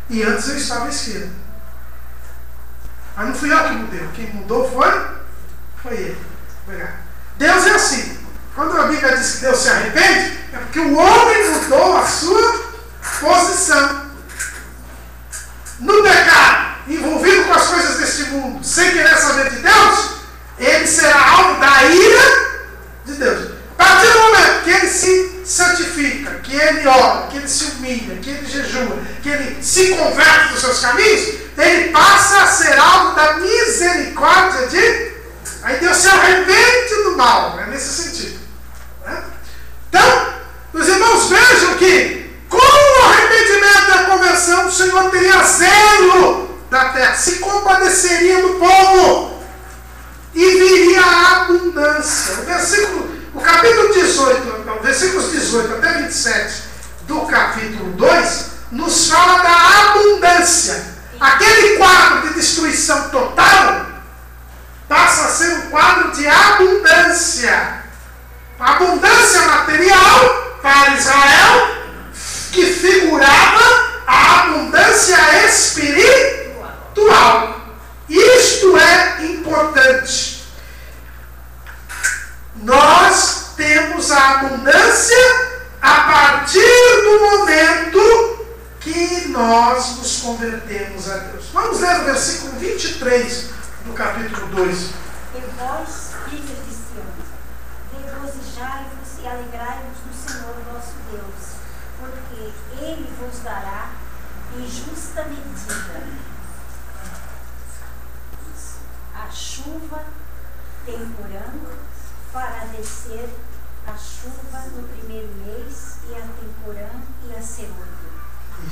E antes eu estava à esquerda. Mas não fui eu que mudei. Quem mudou foi ele. Obrigado. Deus é assim. Quando a Bíblia diz que Deus se arrepende, é porque o homem mudou a sua posição. No pecado, envolvido com as coisas deste mundo, sem querer saber de Deus, ele será alvo da ira de Deus. A partir do momento que ele se santifica, que ele ora, que ele se humilha, que ele jejua, que ele se converte dos seus caminhos, ele passa a ser alvo da misericórdia de... Aí Deus se arrepende do mal, é nesse sentido. Né? Então, os irmãos vejam que com o arrependimento da conversão, o Senhor teria zelo da terra, se compadeceria do povo e viria a abundância. O capítulo 18, versículos 18 até 27 do capítulo 2 nos fala da abundância. Aquele quadro de destruição total passa a ser um quadro de abundância. Abundância material para Israel, que figurava a abundância espiritual. Isto é importante. Nós temos a abundância a partir do momento que nós nos convertemos a Deus. Vamos ler o versículo 23 do capítulo 2. E vós, filhos de Sião, regozijai-vos e alegrai-vos no Senhor vosso Deus, porque Ele vos dará em justa medida a chuva temporã, para descer a chuva no primeiro mês, e a temporã e a serôdia.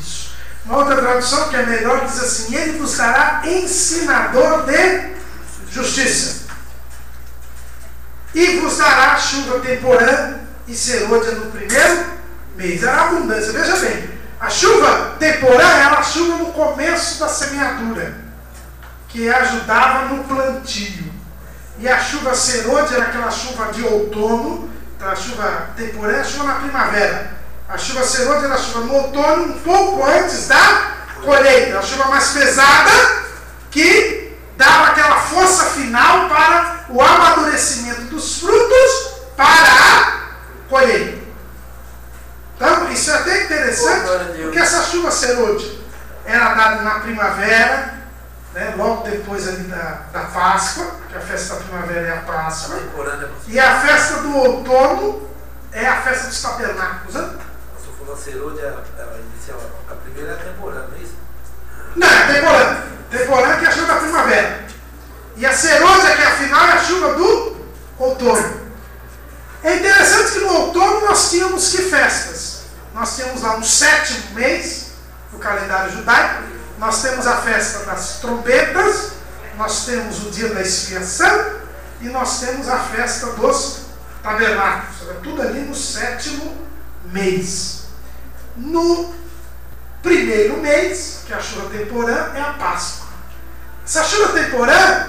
Isso. Uma outra tradução que é melhor diz assim: Ele vos dará ensinador de justiça, e vos dará chuva temporã e serôdia no primeiro mês. Era abundância. Veja bem, a chuva temporã era a chuva no começo da semeadura, que ajudava no plantio. E a chuva serôdia era aquela chuva de outono. Então a chuva temporã é a chuva na primavera. A chuva serôdia era a chuva no outono, um pouco antes da colheita. A chuva mais pesada, que dava aquela força final para o amadurecimento dos frutos para a colheita. Então, isso é até interessante, porque essa chuva serôdia era dada na primavera, né, logo depois ali da Páscoa, que a festa da primavera é a Páscoa, e a festa do outono é a festa dos tabernáculos. Né? A serôdia, a primeira é a temporã, não é isso? Não, é temporã. Temporã que é a chuva da primavera. E a serôdia, que é a final, é a chuva do outono. É interessante que no outono nós tínhamos que festas? Nós tínhamos lá no 7º mês do calendário judaico, nós temos a festa das trombetas, nós temos o dia da expiação e nós temos a festa dos tabernáculos. Era tudo ali no 7º mês. No primeiro mês, que é a chuva temporã, é a Páscoa. Essa chuva temporã,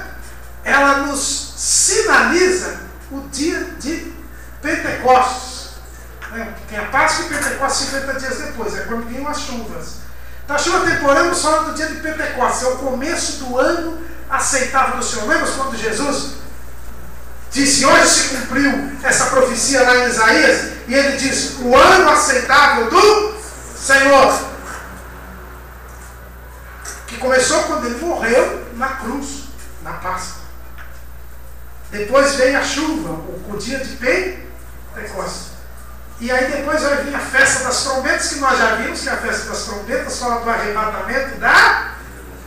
ela nos sinaliza o dia de Pentecostes. Né? Tem a Páscoa e Pentecostes 50 dias depois, é quando vinham as chuvas. Então a chuva temporã nos fala do dia de Pentecostes, é o começo do ano aceitável do Senhor. Lembra quando Jesus disse: hoje se cumpriu essa profecia lá em Isaías, e ele diz: o ano aceitável do Senhor, que começou quando ele morreu na cruz, na Páscoa. Depois veio a chuva, o dia de Pentecostes. E aí depois vai vir a festa das trombetas, que nós já vimos, que a festa das trombetas fala do arrebatamento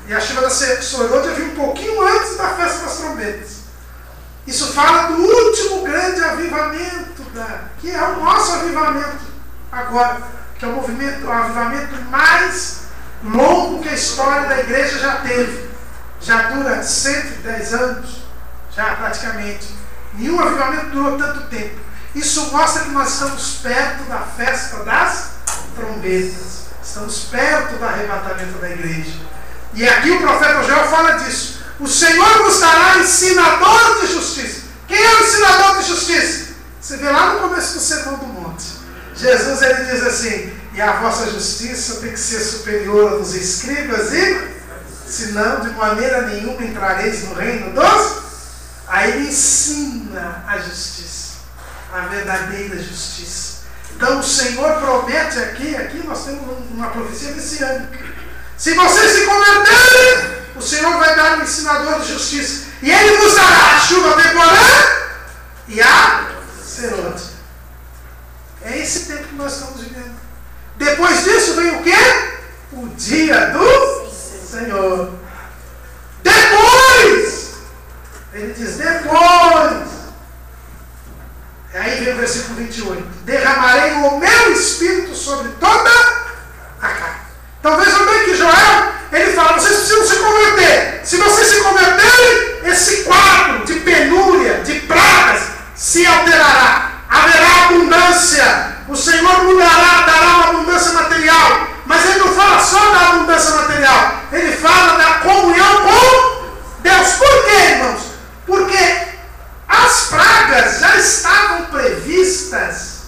e a chuva da serôdia veio um pouquinho antes da festa das trombetas. Isso fala do último grande avivamento, que é o nosso avivamento agora, que é o avivamento mais longo que a história da igreja já teve. Já dura 110 anos, já praticamente. Nenhum avivamento durou tanto tempo. Isso mostra que nós estamos perto da festa das trombetas. Estamos perto do arrebatamento da igreja. E aqui o profeta Joel fala disso. O Senhor vos dará ensinador de justiça. Quem é o ensinador de justiça? Você vê lá no começo do Sermão do Monte. Jesus ele diz assim: e a vossa justiça tem que ser superior à dos escribas, e senão de maneira nenhuma entrareis no reino dos. Aí ele ensina a justiça, a verdadeira justiça. Então o Senhor promete aqui nós temos uma profecia messiânica. Se vocês se converterem, o Senhor vai dar um ensinador de justiça. E Ele vos dará a chuva temporã e a serôdia. É esse tempo que nós estamos vivendo. Depois disso vem o quê? O dia do Senhor. Depois! Ele diz depois. Aí vem o versículo 28. Derramarei o meu espírito sobre toda a carne. Então vejam bem que Joel, ele fala, vocês precisam se converter. Se vocês se converterem, esse quadro de penúria, de pragas, se alterará. Haverá abundância. O Senhor mudará, dará uma abundância material. Mas ele não fala só da abundância material. Ele fala da comunhão com Deus. Por quê, irmãos? Porque as pragas já estavam previstas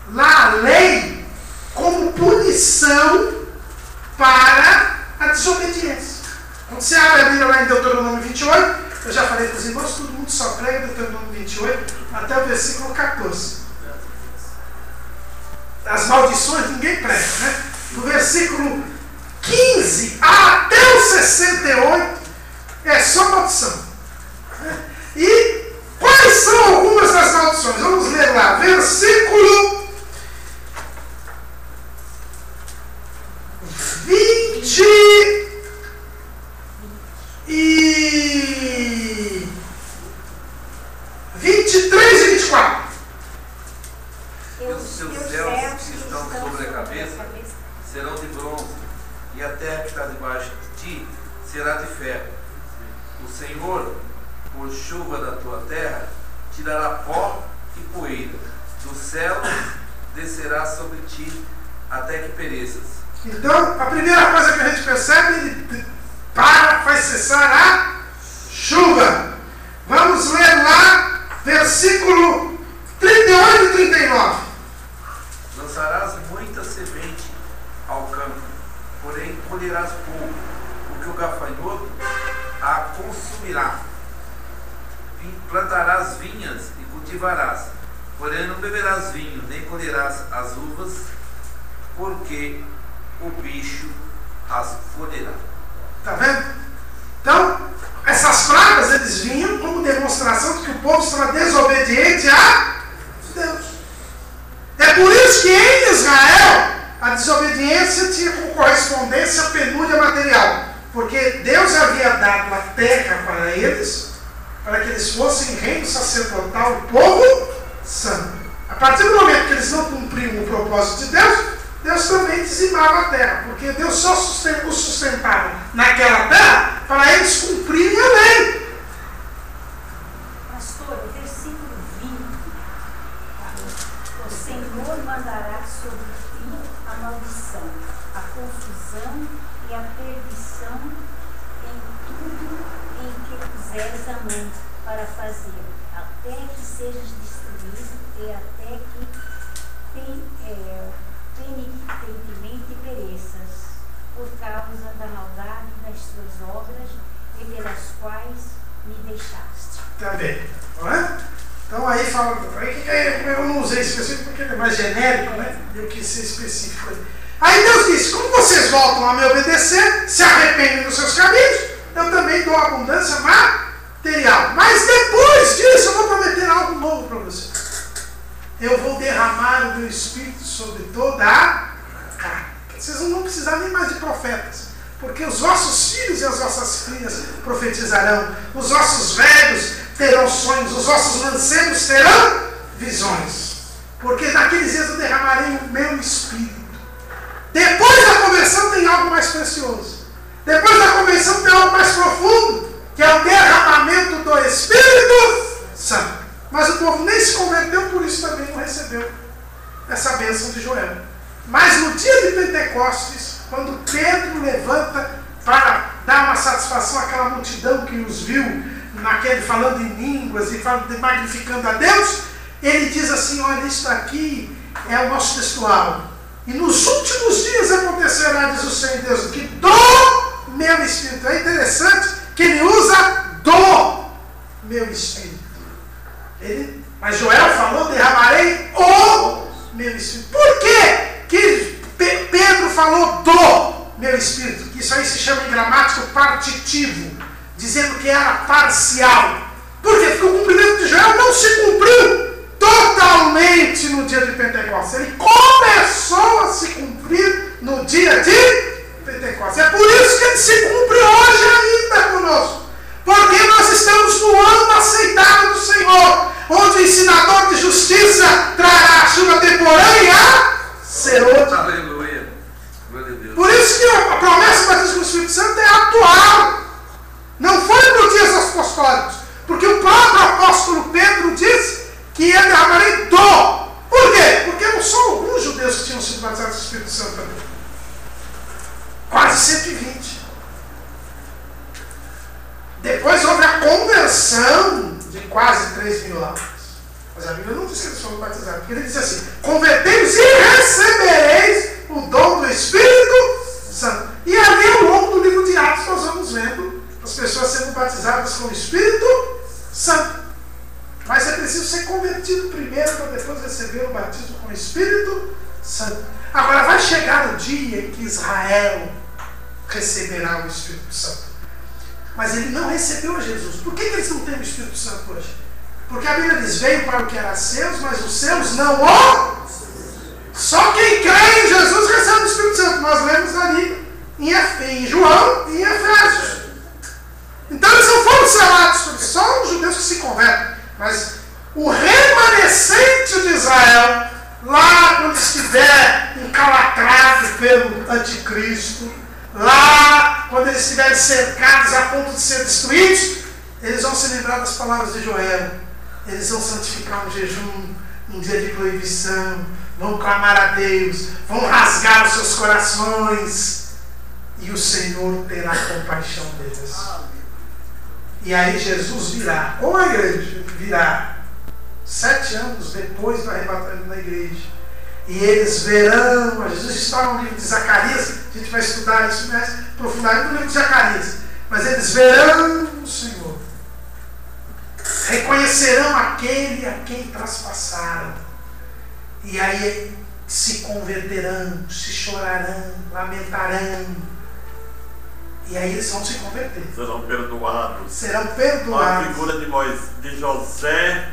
na lei como punição para a desobediência. Quando você abre a Bíblia lá em Deuteronômio 28, eu já falei para os irmãos, todo mundo só prega Deuteronômio 28 até o versículo 14. As maldições ninguém prega, né? Do versículo 15 até o 68 é só maldição. E quais são algumas das maldições? Vamos ler lá, versículo 23 e 24. Os seus céus que estão sobre a cabeça serão de bronze, e a terra que está debaixo de ti será de ferro. O Senhor, por chuva da tua terra, tirará pó e poeira. Do céu descerá sobre ti até que pereças. Então, a primeira coisa que a gente percebe, ele faz cessar a chuva. Vamos ler lá, versículo 38 e 39. Lançarás muita semente ao campo, porém colherás pouco, porque o gafanhoto a consumirá. Plantarás vinhas e cultivarás, porém não beberás vinho, nem colherás as uvas, porque o bicho as colherá. Está vendo? Então, essas pragas eles vinham como demonstração de que o povo estava desobediente a Deus. É por isso que em Israel a desobediência tinha como correspondência a penúria material. Porque Deus havia dado a terra para eles, para que eles fossem reino sacerdotal e povo santo. A partir do momento que eles não cumpriam o propósito de Deus, Deus também dizimava a terra, porque Deus só os sustentava naquela terra para eles cumprirem a lei. Pastor, o versículo 20, o Senhor mandará sobre ti a maldição, a confusão e a perdição em tudo em que puseres a mão para fazer, até que sejas destruído e até que penitentemente pereças, por causa da maldade das tuas obras e pelas quais me deixaste. Está bem, não é? Então aí fala, eu não usei específico porque ele é mais genérico, né? Eu quis ser específico. Aí Deus disse, como vocês voltam a me obedecer, se arrependem dos seus caminhos, eu também dou abundância material. Mas depois disso eu vou prometer algo novo para vocês. Eu vou derramar o meu espírito sobre toda a carne. Vocês não vão precisar nem mais de profetas, porque os vossos filhos e as vossas filhas profetizarão, os vossos velhos terão sonhos, os vossos mancebos terão visões, porque naqueles dias eu derramarei o meu espírito. Depois da conversão tem algo mais precioso. Depois da conversão tem algo mais profundo, que é o derramamento do Espírito Santo. Mas o povo nem se converteu, por isso também não recebeu essa bênção de Joel. Mas no dia de Pentecostes, quando Pedro levanta para dar uma satisfação àquela multidão que os viu naquele falando em línguas e magnificando a Deus, ele diz assim: olha, isso aqui é o nosso textual. E nos últimos dias acontecerá, diz o Senhor Deus, que do meu Espírito. É interessante que ele usa do meu Espírito. Mas Joel falou: derramarei o meu Espírito. Por que Pedro falou do meu Espírito? Que isso aí se chama em gramática partitivo, dizendo que era parcial. Por quê? Porque o cumprimento de Joel não se cumpriu totalmente no dia de Pentecostes. Ele começou a se cumprir no dia de Pentecostes. É por isso que ele se cumpre hoje ainda conosco. Porque nós estamos no ano aceitável do Senhor, onde o ensinador de justiça trará a chuva temporânea serôdia. Aleluia. Glória a Deus. Por isso que a promessa do batismo com o Espírito Santo é atual. Não foi nos dias apostólicos. Porque o próprio apóstolo Pedro disse que eu derramarei do. Por quê? Porque não são alguns judeus que tinham sido batizados com o Espírito Santo também. Quase 120. Depois houve a conversão de quase 3 mil almas. Mas a Bíblia não diz que eles foram batizados. Porque ele diz assim: convertei-vos e recebereis o dom do Espírito Santo. E ali ao longo do livro de Atos nós vamos vendo as pessoas sendo batizadas com o Espírito Santo. Mas é preciso ser convertido primeiro para depois receber o batismo com o Espírito Santo. Agora vai chegar o dia em que Israel receberá o Espírito Santo. Mas ele não recebeu a Jesus. Por que eles não têm o Espírito Santo hoje? Porque a Bíblia diz: veio para o que era seus, mas os seus não o. Só quem crê em Jesus recebe o Espírito Santo. Nós lemos ali em João e em Efésios. Então eles não foram selados, só os judeus que se convertem. Mas o remanescente de Israel, lá quando estiver encalacrado pelo anticristo, lá quando eles estiverem cercados a ponto de ser destruídos, eles vão se lembrar das palavras de Joel. Eles vão santificar um jejum, um dia de proibição, vão clamar a Deus, vão rasgar os seus corações, e o Senhor terá compaixão deles. E aí Jesus virá, com a igreja, virá 7 anos depois do arrebatamento da igreja. E eles verão a Jesus. Está no livro de Zacarias, a gente vai estudar isso mais profundamente no livro de Zacarias. Mas eles verão o Senhor, reconhecerão aquele a quem traspassaram, e aí se converterão, se chorarão, lamentarão. E aí eles vão se converter. Serão perdoados. Serão perdoados. A figura de José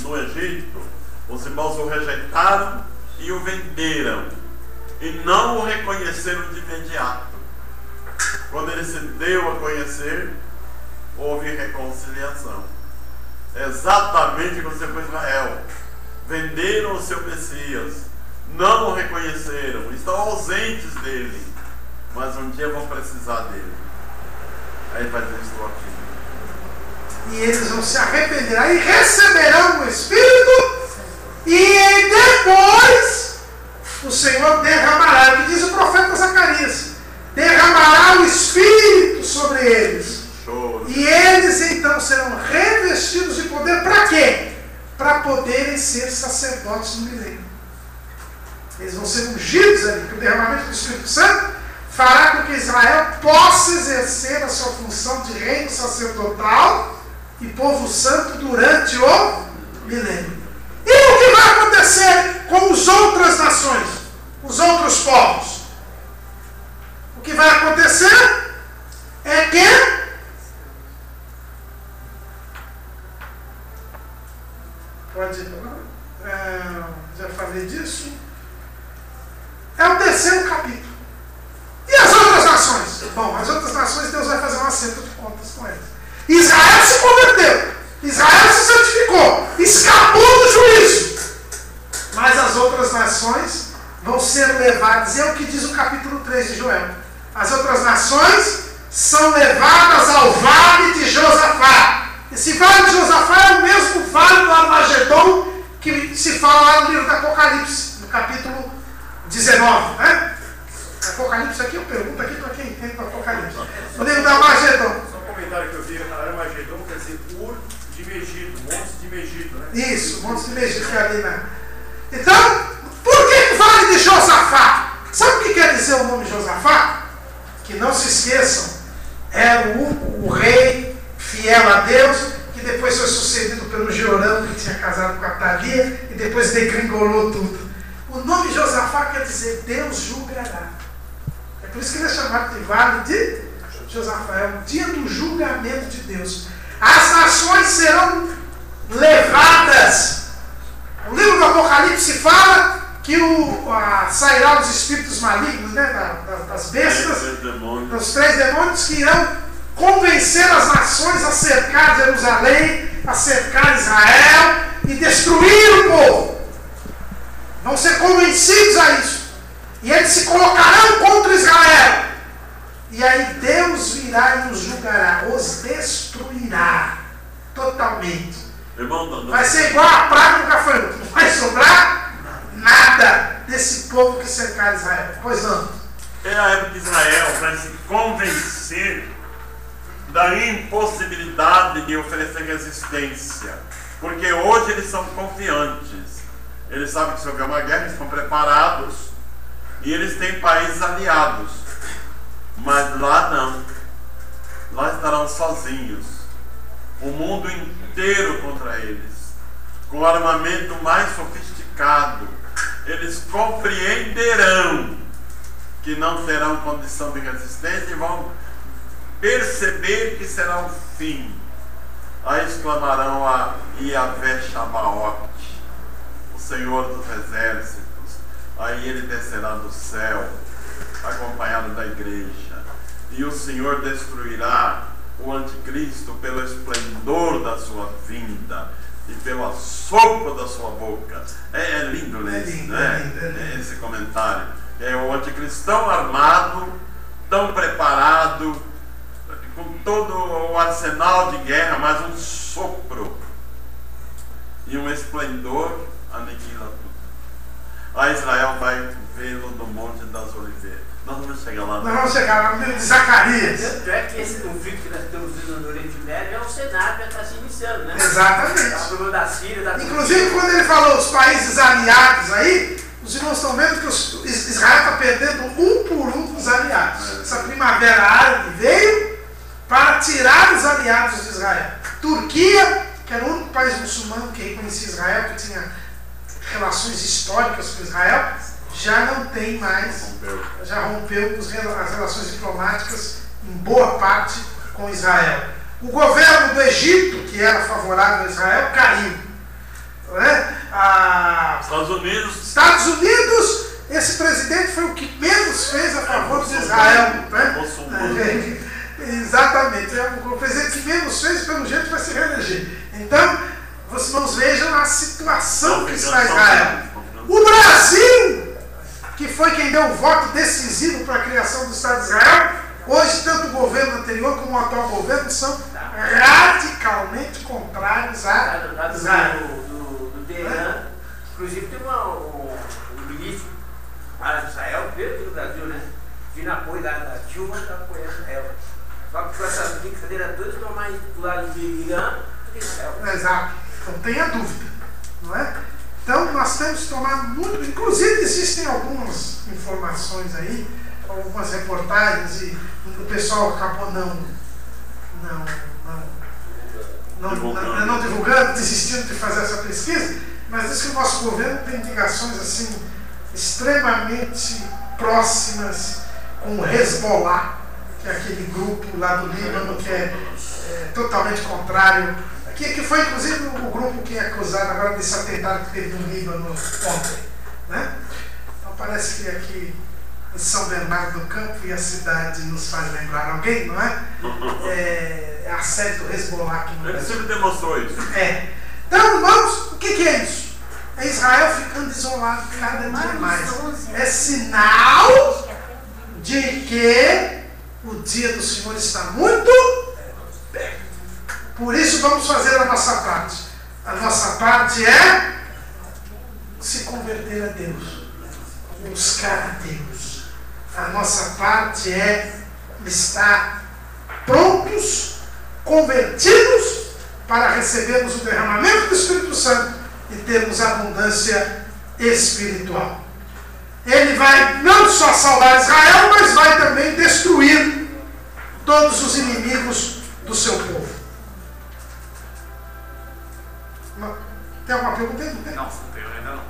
no Egito, os irmãos o rejeitaram e o venderam. E não o reconheceram de imediato. Quando ele se deu a conhecer, houve reconciliação. Exatamente o que aconteceu com Israel. Venderam o seu Messias, não o reconheceram, estão ausentes dele. Mas um dia vão precisar dele. Aí vai dizer: estou aqui. E eles vão se arrepender. Aí receberão o Espírito. E depois o Senhor derramará. O que diz o profeta Zacarias: derramará o Espírito sobre eles. E eles então serão revestidos de poder. Para quê? Para poderem ser sacerdotes no milênio. Eles vão ser ungidos ali. Porque o derramamento do Espírito Santo fará com que Israel possa exercer a sua função de reino sacerdotal e povo santo durante o milênio. E o que vai acontecer com as outras nações, os outros povos? O que vai acontecer é que já falei disso. É o terceiro capítulo. E as outras nações? Bom, as outras nações Deus vai fazer um acerto de contas com elas. Israel se converteu, Israel se santificou, escapou do juízo. Mas as outras nações vão ser levadas, e é o que diz o capítulo 3 de Joel. As outras nações são levadas ao vale de Josafá. Esse vale de Josafá é o mesmo vale do Armagedon que se fala lá no livro do Apocalipse, no capítulo 19, né? Apocalipse aqui, eu pergunto aqui para quem entende do Apocalipse. O livro da Armagedon. Só um comentário que eu vi, Armagedon quer dizer Ur de Megido, montes de Megido, né? Isso, montes de Megido, que é ali na... Então, por que vale de Josafá? Sabe o que quer dizer o nome Josafá? Que não se esqueçam, era o rei fiel a Deus, que depois foi sucedido pelo Jorão, que tinha casado com a Thalia, e depois degringolou tudo. O nome Josafá quer dizer Deus julgará. É por isso que ele é chamado de Vale de Josafá. É o dia do julgamento de Deus. As nações serão levadas. O livro do Apocalipse fala que sairá os espíritos malignos, né, das bestas, dos 3 demônios, que irão convencer as nações a cercar Jerusalém, a cercar Israel e destruir o povo. Vão ser convencidos a isso. E eles se colocarão contra Israel. E aí Deus virá e os julgará, os destruirá totalmente. Vai ser igual a praga do gafanhoto. Não vai sobrar nada desse povo que cercar Israel. Pois não. É a época que Israel vai se convencer da impossibilidade de oferecer resistência. Porque hoje eles são confiantes. Eles sabem que se houver uma guerra, eles estão preparados e eles têm países aliados. Mas lá não. Lá estarão sozinhos. O mundo inteiro contra eles. Com armamento mais sofisticado. Eles compreenderão que não terão condição de resistência e vão perceber que será o fim. Aí exclamarão a Yahvé Shabaoth, o Senhor dos Exércitos. Aí ele descerá do céu, acompanhado da igreja. E o Senhor destruirá o anticristo pelo esplendor da sua vinda e pelo assopro da sua boca. É lindo ler isso, né? Esse comentário. É o anticristão armado, tão preparado, com todo o arsenal de guerra, mas um sopro e um esplendor aniquila tudo. Aí Israel vai vê-lo no Monte das Oliveiras. Nós vamos chegar lá. Nós vamos chegar lá no livro de Zacarias. Tanto é que esse conflito que nós estamos vendo no Oriente Médio é um cenário que está se iniciando, né? Exatamente. O problema da Síria, da Inclusive, quando ele falou os países aliados aí, os irmãos estão vendo que Israel está perdendo um por um dos aliados. Essa primavera árabe veio para tirar os aliados de Israel. Turquia, que era o único país muçulmano que reconhecia Israel, que tinha relações históricas com Israel, já não tem mais, já rompeu as relações diplomáticas em boa parte com Israel. O governo do Egito, que era favorável a Israel, caiu. Né? Estados Unidos, esse presidente foi o que menos fez a favor de Israel. Né? Exatamente, o presidente que menos fez, pelo jeito, vai se reeleger. Então, vocês não vejam a situação que está Israel. O Brasil, que foi quem deu o voto decisivo para a criação do Estado de Israel, hoje tanto o governo anterior como o atual governo são radicalmente contrários a Israel. Do Teherã, inclusive tem um ministro para Israel, veio do Brasil, né? Vindo apoio da Dilma para apoiar Israel. Só que com essas brincadeiras todas estão mais do lado de Irã do que Israel. Exato, não tenha dúvida, não é? Então nós temos que tomar muito. Inclusive existem algumas informações aí, algumas reportagens, e o pessoal acabou não divulgando, desistindo de fazer essa pesquisa, mas diz que o nosso governo tem ligações assim extremamente próximas com o Hezbollah, que é aquele grupo lá do Líbano que é totalmente contrário, que foi inclusive o grupo que é acusado agora desse atentado que teve no Líbano ontem, né? Então parece que aqui em São Bernardo do Campo e a cidade nos faz lembrar alguém, não é? É a sede do Hezbollah aqui no Brasil. Ele sempre demonstrou isso. Então, irmãos, o que é isso? É Israel ficando isolado cada dia mais. É sinal de que o dia do Senhor está muito perto. Por isso vamos fazer a nossa parte. A nossa parte é se converter a Deus. buscar a Deus. A nossa parte é estar prontos, convertidos, para recebermos o derramamento do Espírito Santo e termos abundância espiritual. Ele vai não só salvar Israel, mas vai também destruir todos os inimigos do seu povo. Tem alguma pergunta aí? Não, não tenho ainda não.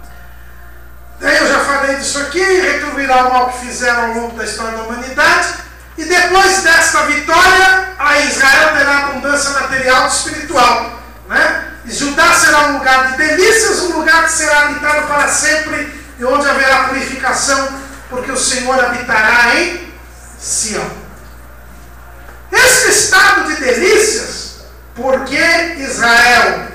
Daí eu já falei disso aqui, retribuirá o mal que fizeram ao longo da história da humanidade, e depois desta vitória, a Israel terá abundância material e espiritual, né? E Judá será um lugar de delícias, um lugar que será habitado para sempre, e onde haverá purificação, porque o Senhor habitará em Sião. Esse estado de delícias, porque Israel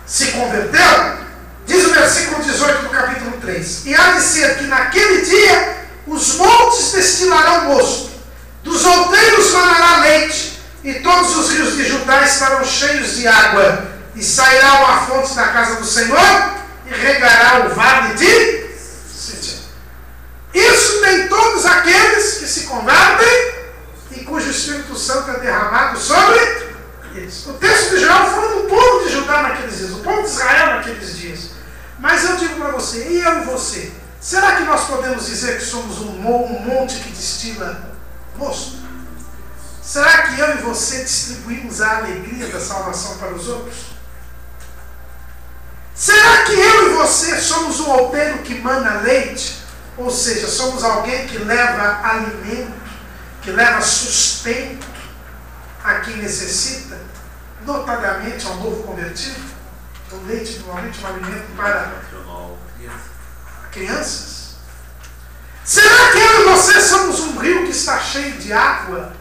se converteu, diz o versículo 18 do capítulo 3: e há de ser que naquele dia os montes destilarão mosto, dos outeiros manará leite, e todos os rios de Judá estarão cheios de água, e sairá uma fonte da casa do Senhor, e regará o vale de Sitim. Isso tem todos aqueles que se convertem e cujo Espírito Santo é derramado sobre eles. O texto de Joel fala do povo de Judá naqueles dias, o povo de Israel naqueles dias. Mas eu digo para você, e eu e você, será que nós podemos dizer que somos um monte que destila mosto? Será que eu e você distribuímos a alegria da salvação para os outros? Será que eu e você somos um outeiro que mana leite? Ou seja, somos alguém que leva alimento, que leva sustento a quem necessita, notadamente ao novo convertido? O leite normalmente é um alimento para crianças. Será que eu e você somos um rio que está cheio de água?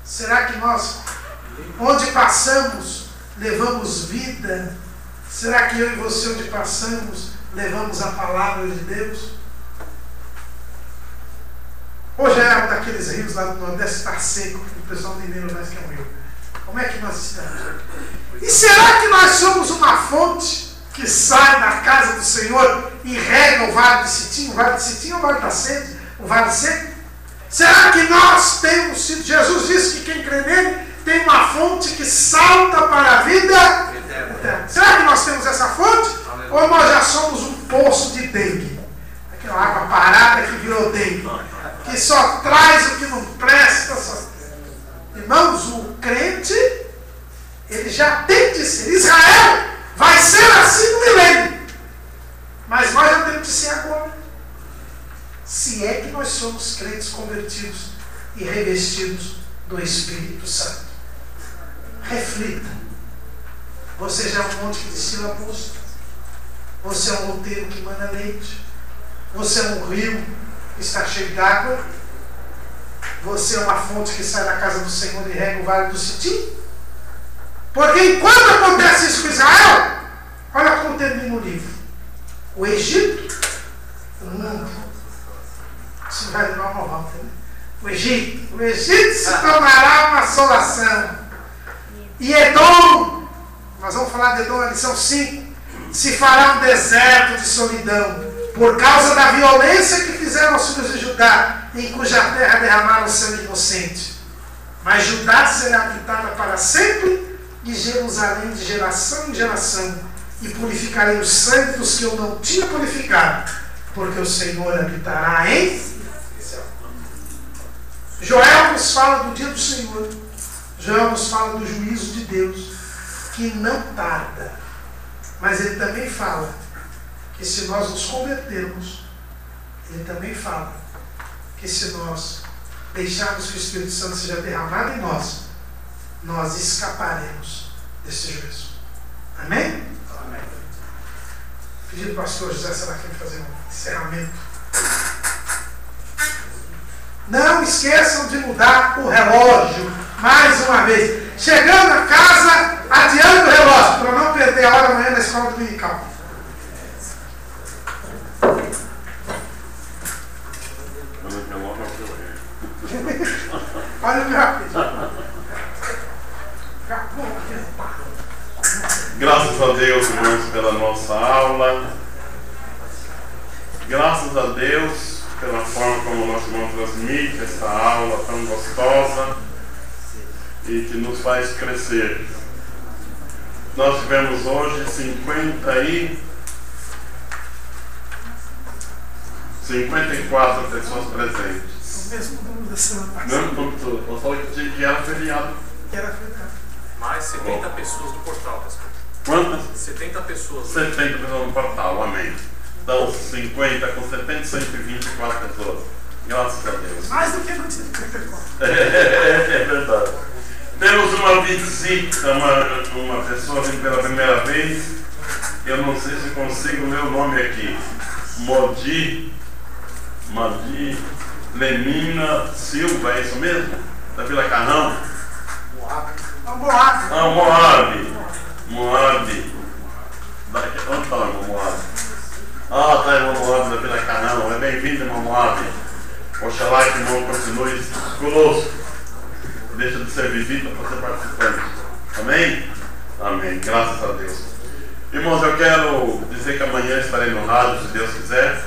Será que nós, onde passamos, levamos vida? Será que eu e você, onde passamos, levamos a palavra de Deus? Hoje é um daqueles rios lá do Nordeste, está seco, o pessoal não entende mais que é um rio. Como é que nós estamos? E será que nós somos uma fonte que sai da casa do Senhor e rega o vale de Sitim? O vale de Sitim é o vale da sede, o vale seco? Será que nós temos sido... Jesus disse que quem crê nele tem uma fonte que salta para a vida eterna. Será que nós temos essa fonte? Ou nós já somos um poço de dengue? Aquela água parada que virou dengue, que só traz o que não presta. Irmãos, o crente, ele já tem de ser. Israel vai ser assim no milênio. Mas nós já temos de ser agora. Se é que nós somos crentes convertidos e revestidos do Espírito Santo. Reflita. Você já é um monte que destila mosto. Você é um outeiro que mana leite. Você é um rio que está cheio d'água. Você é uma fonte que sai da casa do Senhor e rega o vale do Sitim. Porque enquanto acontece isso com Israel, olha como termina o livro. O Egito, o mundo. Isso vai dar uma volta, né? O Egito se tornará uma assolação. E Edom, nós vamos falar de Edom na lição 5, se fará um deserto de solidão, por causa da violência que fizeram aos filhos de Judá, em cuja terra derramaram sangue inocente. Mas Judá será habitada para sempre, e Jerusalém de geração em geração, e purificarei o sangue dos que eu não tinha purificado, porque o Senhor habitará em Joel nos fala do dia do Senhor. Joel nos fala do juízo de Deus, que não tarda. Mas ele também fala que se nós nos convertermos, ele também fala que se nós deixarmos que o Espírito Santo seja derramado em nós, nós escaparemos desse juízo. Amém? Amém. Pedido para o pastor José Seraquim fazer um encerramento. Não esqueçam de mudar o relógio mais uma vez. Chegando a casa, adianta o relógio para não perder a hora amanhã na escola dominical. Olha o meu apelido. Graças a Deus, irmãos, pela nossa aula. Graças a Deus pela forma como o nosso irmão transmite essa aula tão gostosa e que nos faz crescer. Nós tivemos hoje 54 pessoas presentes. O mesmo número da semana passada. Não, eu falei que era feriado. Mais 70 pessoas no portal, pastor. Quantas? 70 pessoas. 70 pessoas no portal, amém. Então, 50 com 70, 124 pessoas. Graças a Deus. Mais do que no dia do Pentecostes. É verdade. Temos uma visita, uma pessoa vindo pela primeira vez. Eu não sei se consigo ler o nome aqui. Modi Lenina Silva, é isso mesmo? Da Vila Carrão? Moab. Ah, Moab. Onde está o irmão Moab? Ah, está o irmão Moab da Vila Carrão. É bem-vindo, irmão Moab. Oxalá que o irmão continue conosco. Deixa de ser visita para ser participante. Amém? Amém. Graças a Deus. Irmãos, eu quero dizer que amanhã estarei no rádio, se Deus quiser.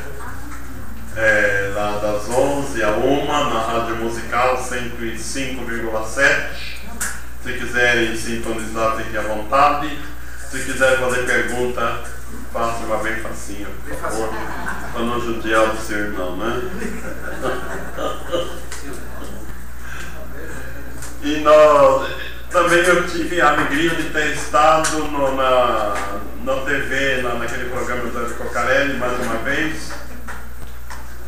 Lá das 11 a 1 na Rádio Musical 105,7. Se quiserem sintonizar, fiquem à vontade. Se quiserem fazer pergunta, façam uma bem facinho, por favor. Para não judiar do seu irmão, né? E também eu tive a alegria de ter estado na TV, naquele programa do Zé Cocarelli, mais uma vez,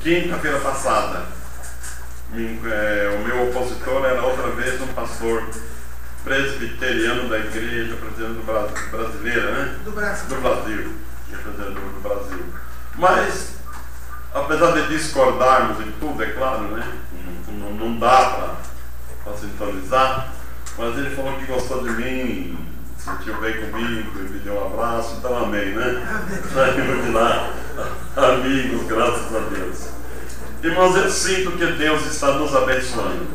quinta-feira passada. O meu opositor era outra vez um pastor presbiteriano da igreja brasileira, né? Do Brasil. Do Brasil. Mas, apesar de discordarmos em tudo, é claro, né? Não dá para sintonizar, mas ele falou que gostou de mim, sentiu bem comigo, me deu um abraço, então amém, né? Saímos de lá, amigos, graças a Deus. Irmãos, eu sinto que Deus está nos abençoando.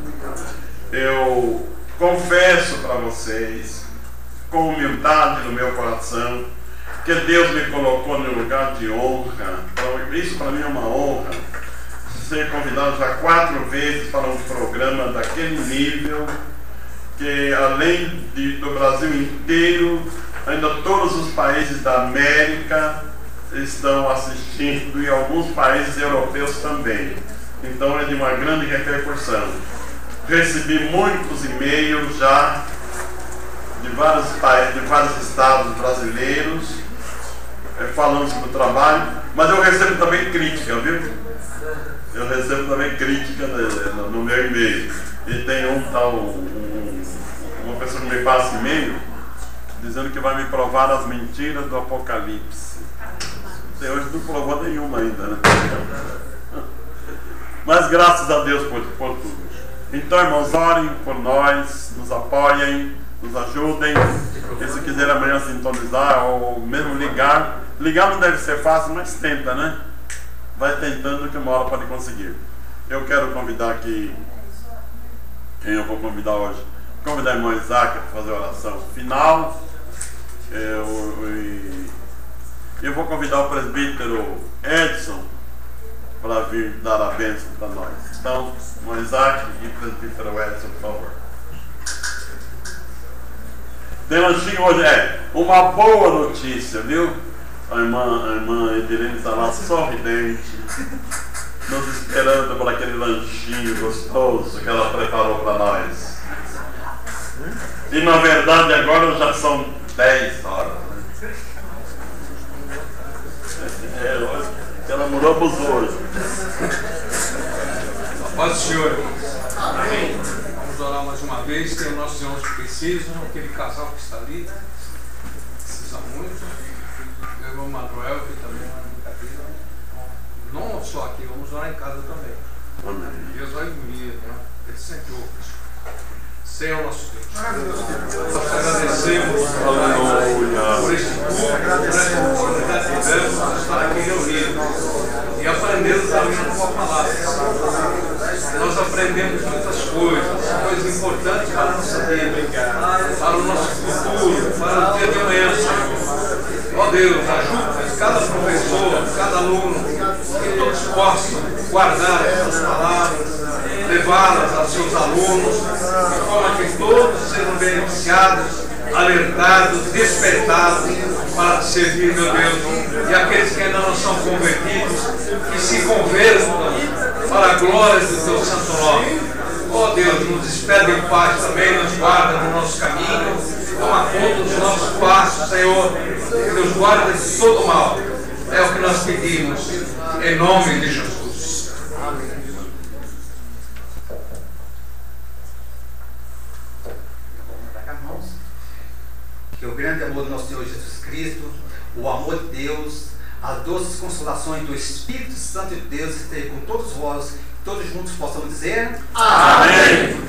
Eu confesso para vocês, com humildade no meu coração, que Deus me colocou num lugar de honra. Isso para mim é uma honra. Ser convidado já 4 vezes para um programa daquele nível, que além do Brasil inteiro, ainda todos os países da América estão assistindo e alguns países europeus também. Então é de uma grande repercussão. Recebi muitos e-mails já de vários países, de vários estados brasileiros, falando sobre o trabalho, mas eu recebo também crítica, viu? Eu recebo também crítica no meu e-mail. E tem uma pessoa que me passa e-mail dizendo que vai me provar as mentiras do Apocalipse. Até hoje não provou nenhuma ainda, né? Mas graças a Deus por tudo. Então, irmãos, orem por nós, nos apoiem, nos ajudem. E se quiser amanhã sintonizar ou mesmo ligar não deve ser fácil, mas tenta, né? Vai tentando que uma hora pode conseguir. Eu quero convidar aqui, quem eu vou convidar hoje? Convidar o irmão Isaac para fazer a oração final. Eu vou convidar o presbítero Edson para vir dar a bênção para nós. Então, irmão Isaac e presbítero Edson, por favor. Tem lanchinho hoje, uma boa notícia, viu? A irmã Edirene está lá sorridente, nos esperando por aquele lanchinho gostoso que ela preparou para nós. E na verdade agora já são 10 horas. Ela mudamos hoje. A paz do Senhor. Amém. Vamos orar mais uma vez. Tem os nossos irmãos que precisam, aquele casal que está ali, precisa muito. Meu irmão Manuel, que também é uma brincadeira. Não só aqui, vamos orar em casa também. Amém. Deus vai unir, né? Ele sempre ouve. Senhor nosso Deus, nós agradecemos por este culto, por esta oportunidade que tivemos de estar aqui reunidos e aprendendo também a tua palavra. Nós aprendemos muitas coisas importantes para a nossa vida, para o nosso futuro, para o dia de amanhã, Senhor. Ó Deus, ajuda cada professor, cada aluno, que possam guardar essas palavras, levá-las aos seus alunos, de forma que todos sejam beneficiados, alertados, despertados para te servir, meu Deus. E aqueles que ainda não são convertidos, que se convertam para a glória do teu santo nome. Ó Deus, nos despede em paz também, nos guarda no nosso caminho, toma conta dos nossos passos, Senhor, e nos guarda de todo mal. É o que nós pedimos, em nome de Jesus. Amém. Que o grande amor do nosso Senhor Jesus Cristo, o amor de Deus, as doces consolações do Espírito Santo de Deus esteja com todos vós, todos juntos possamos dizer amém.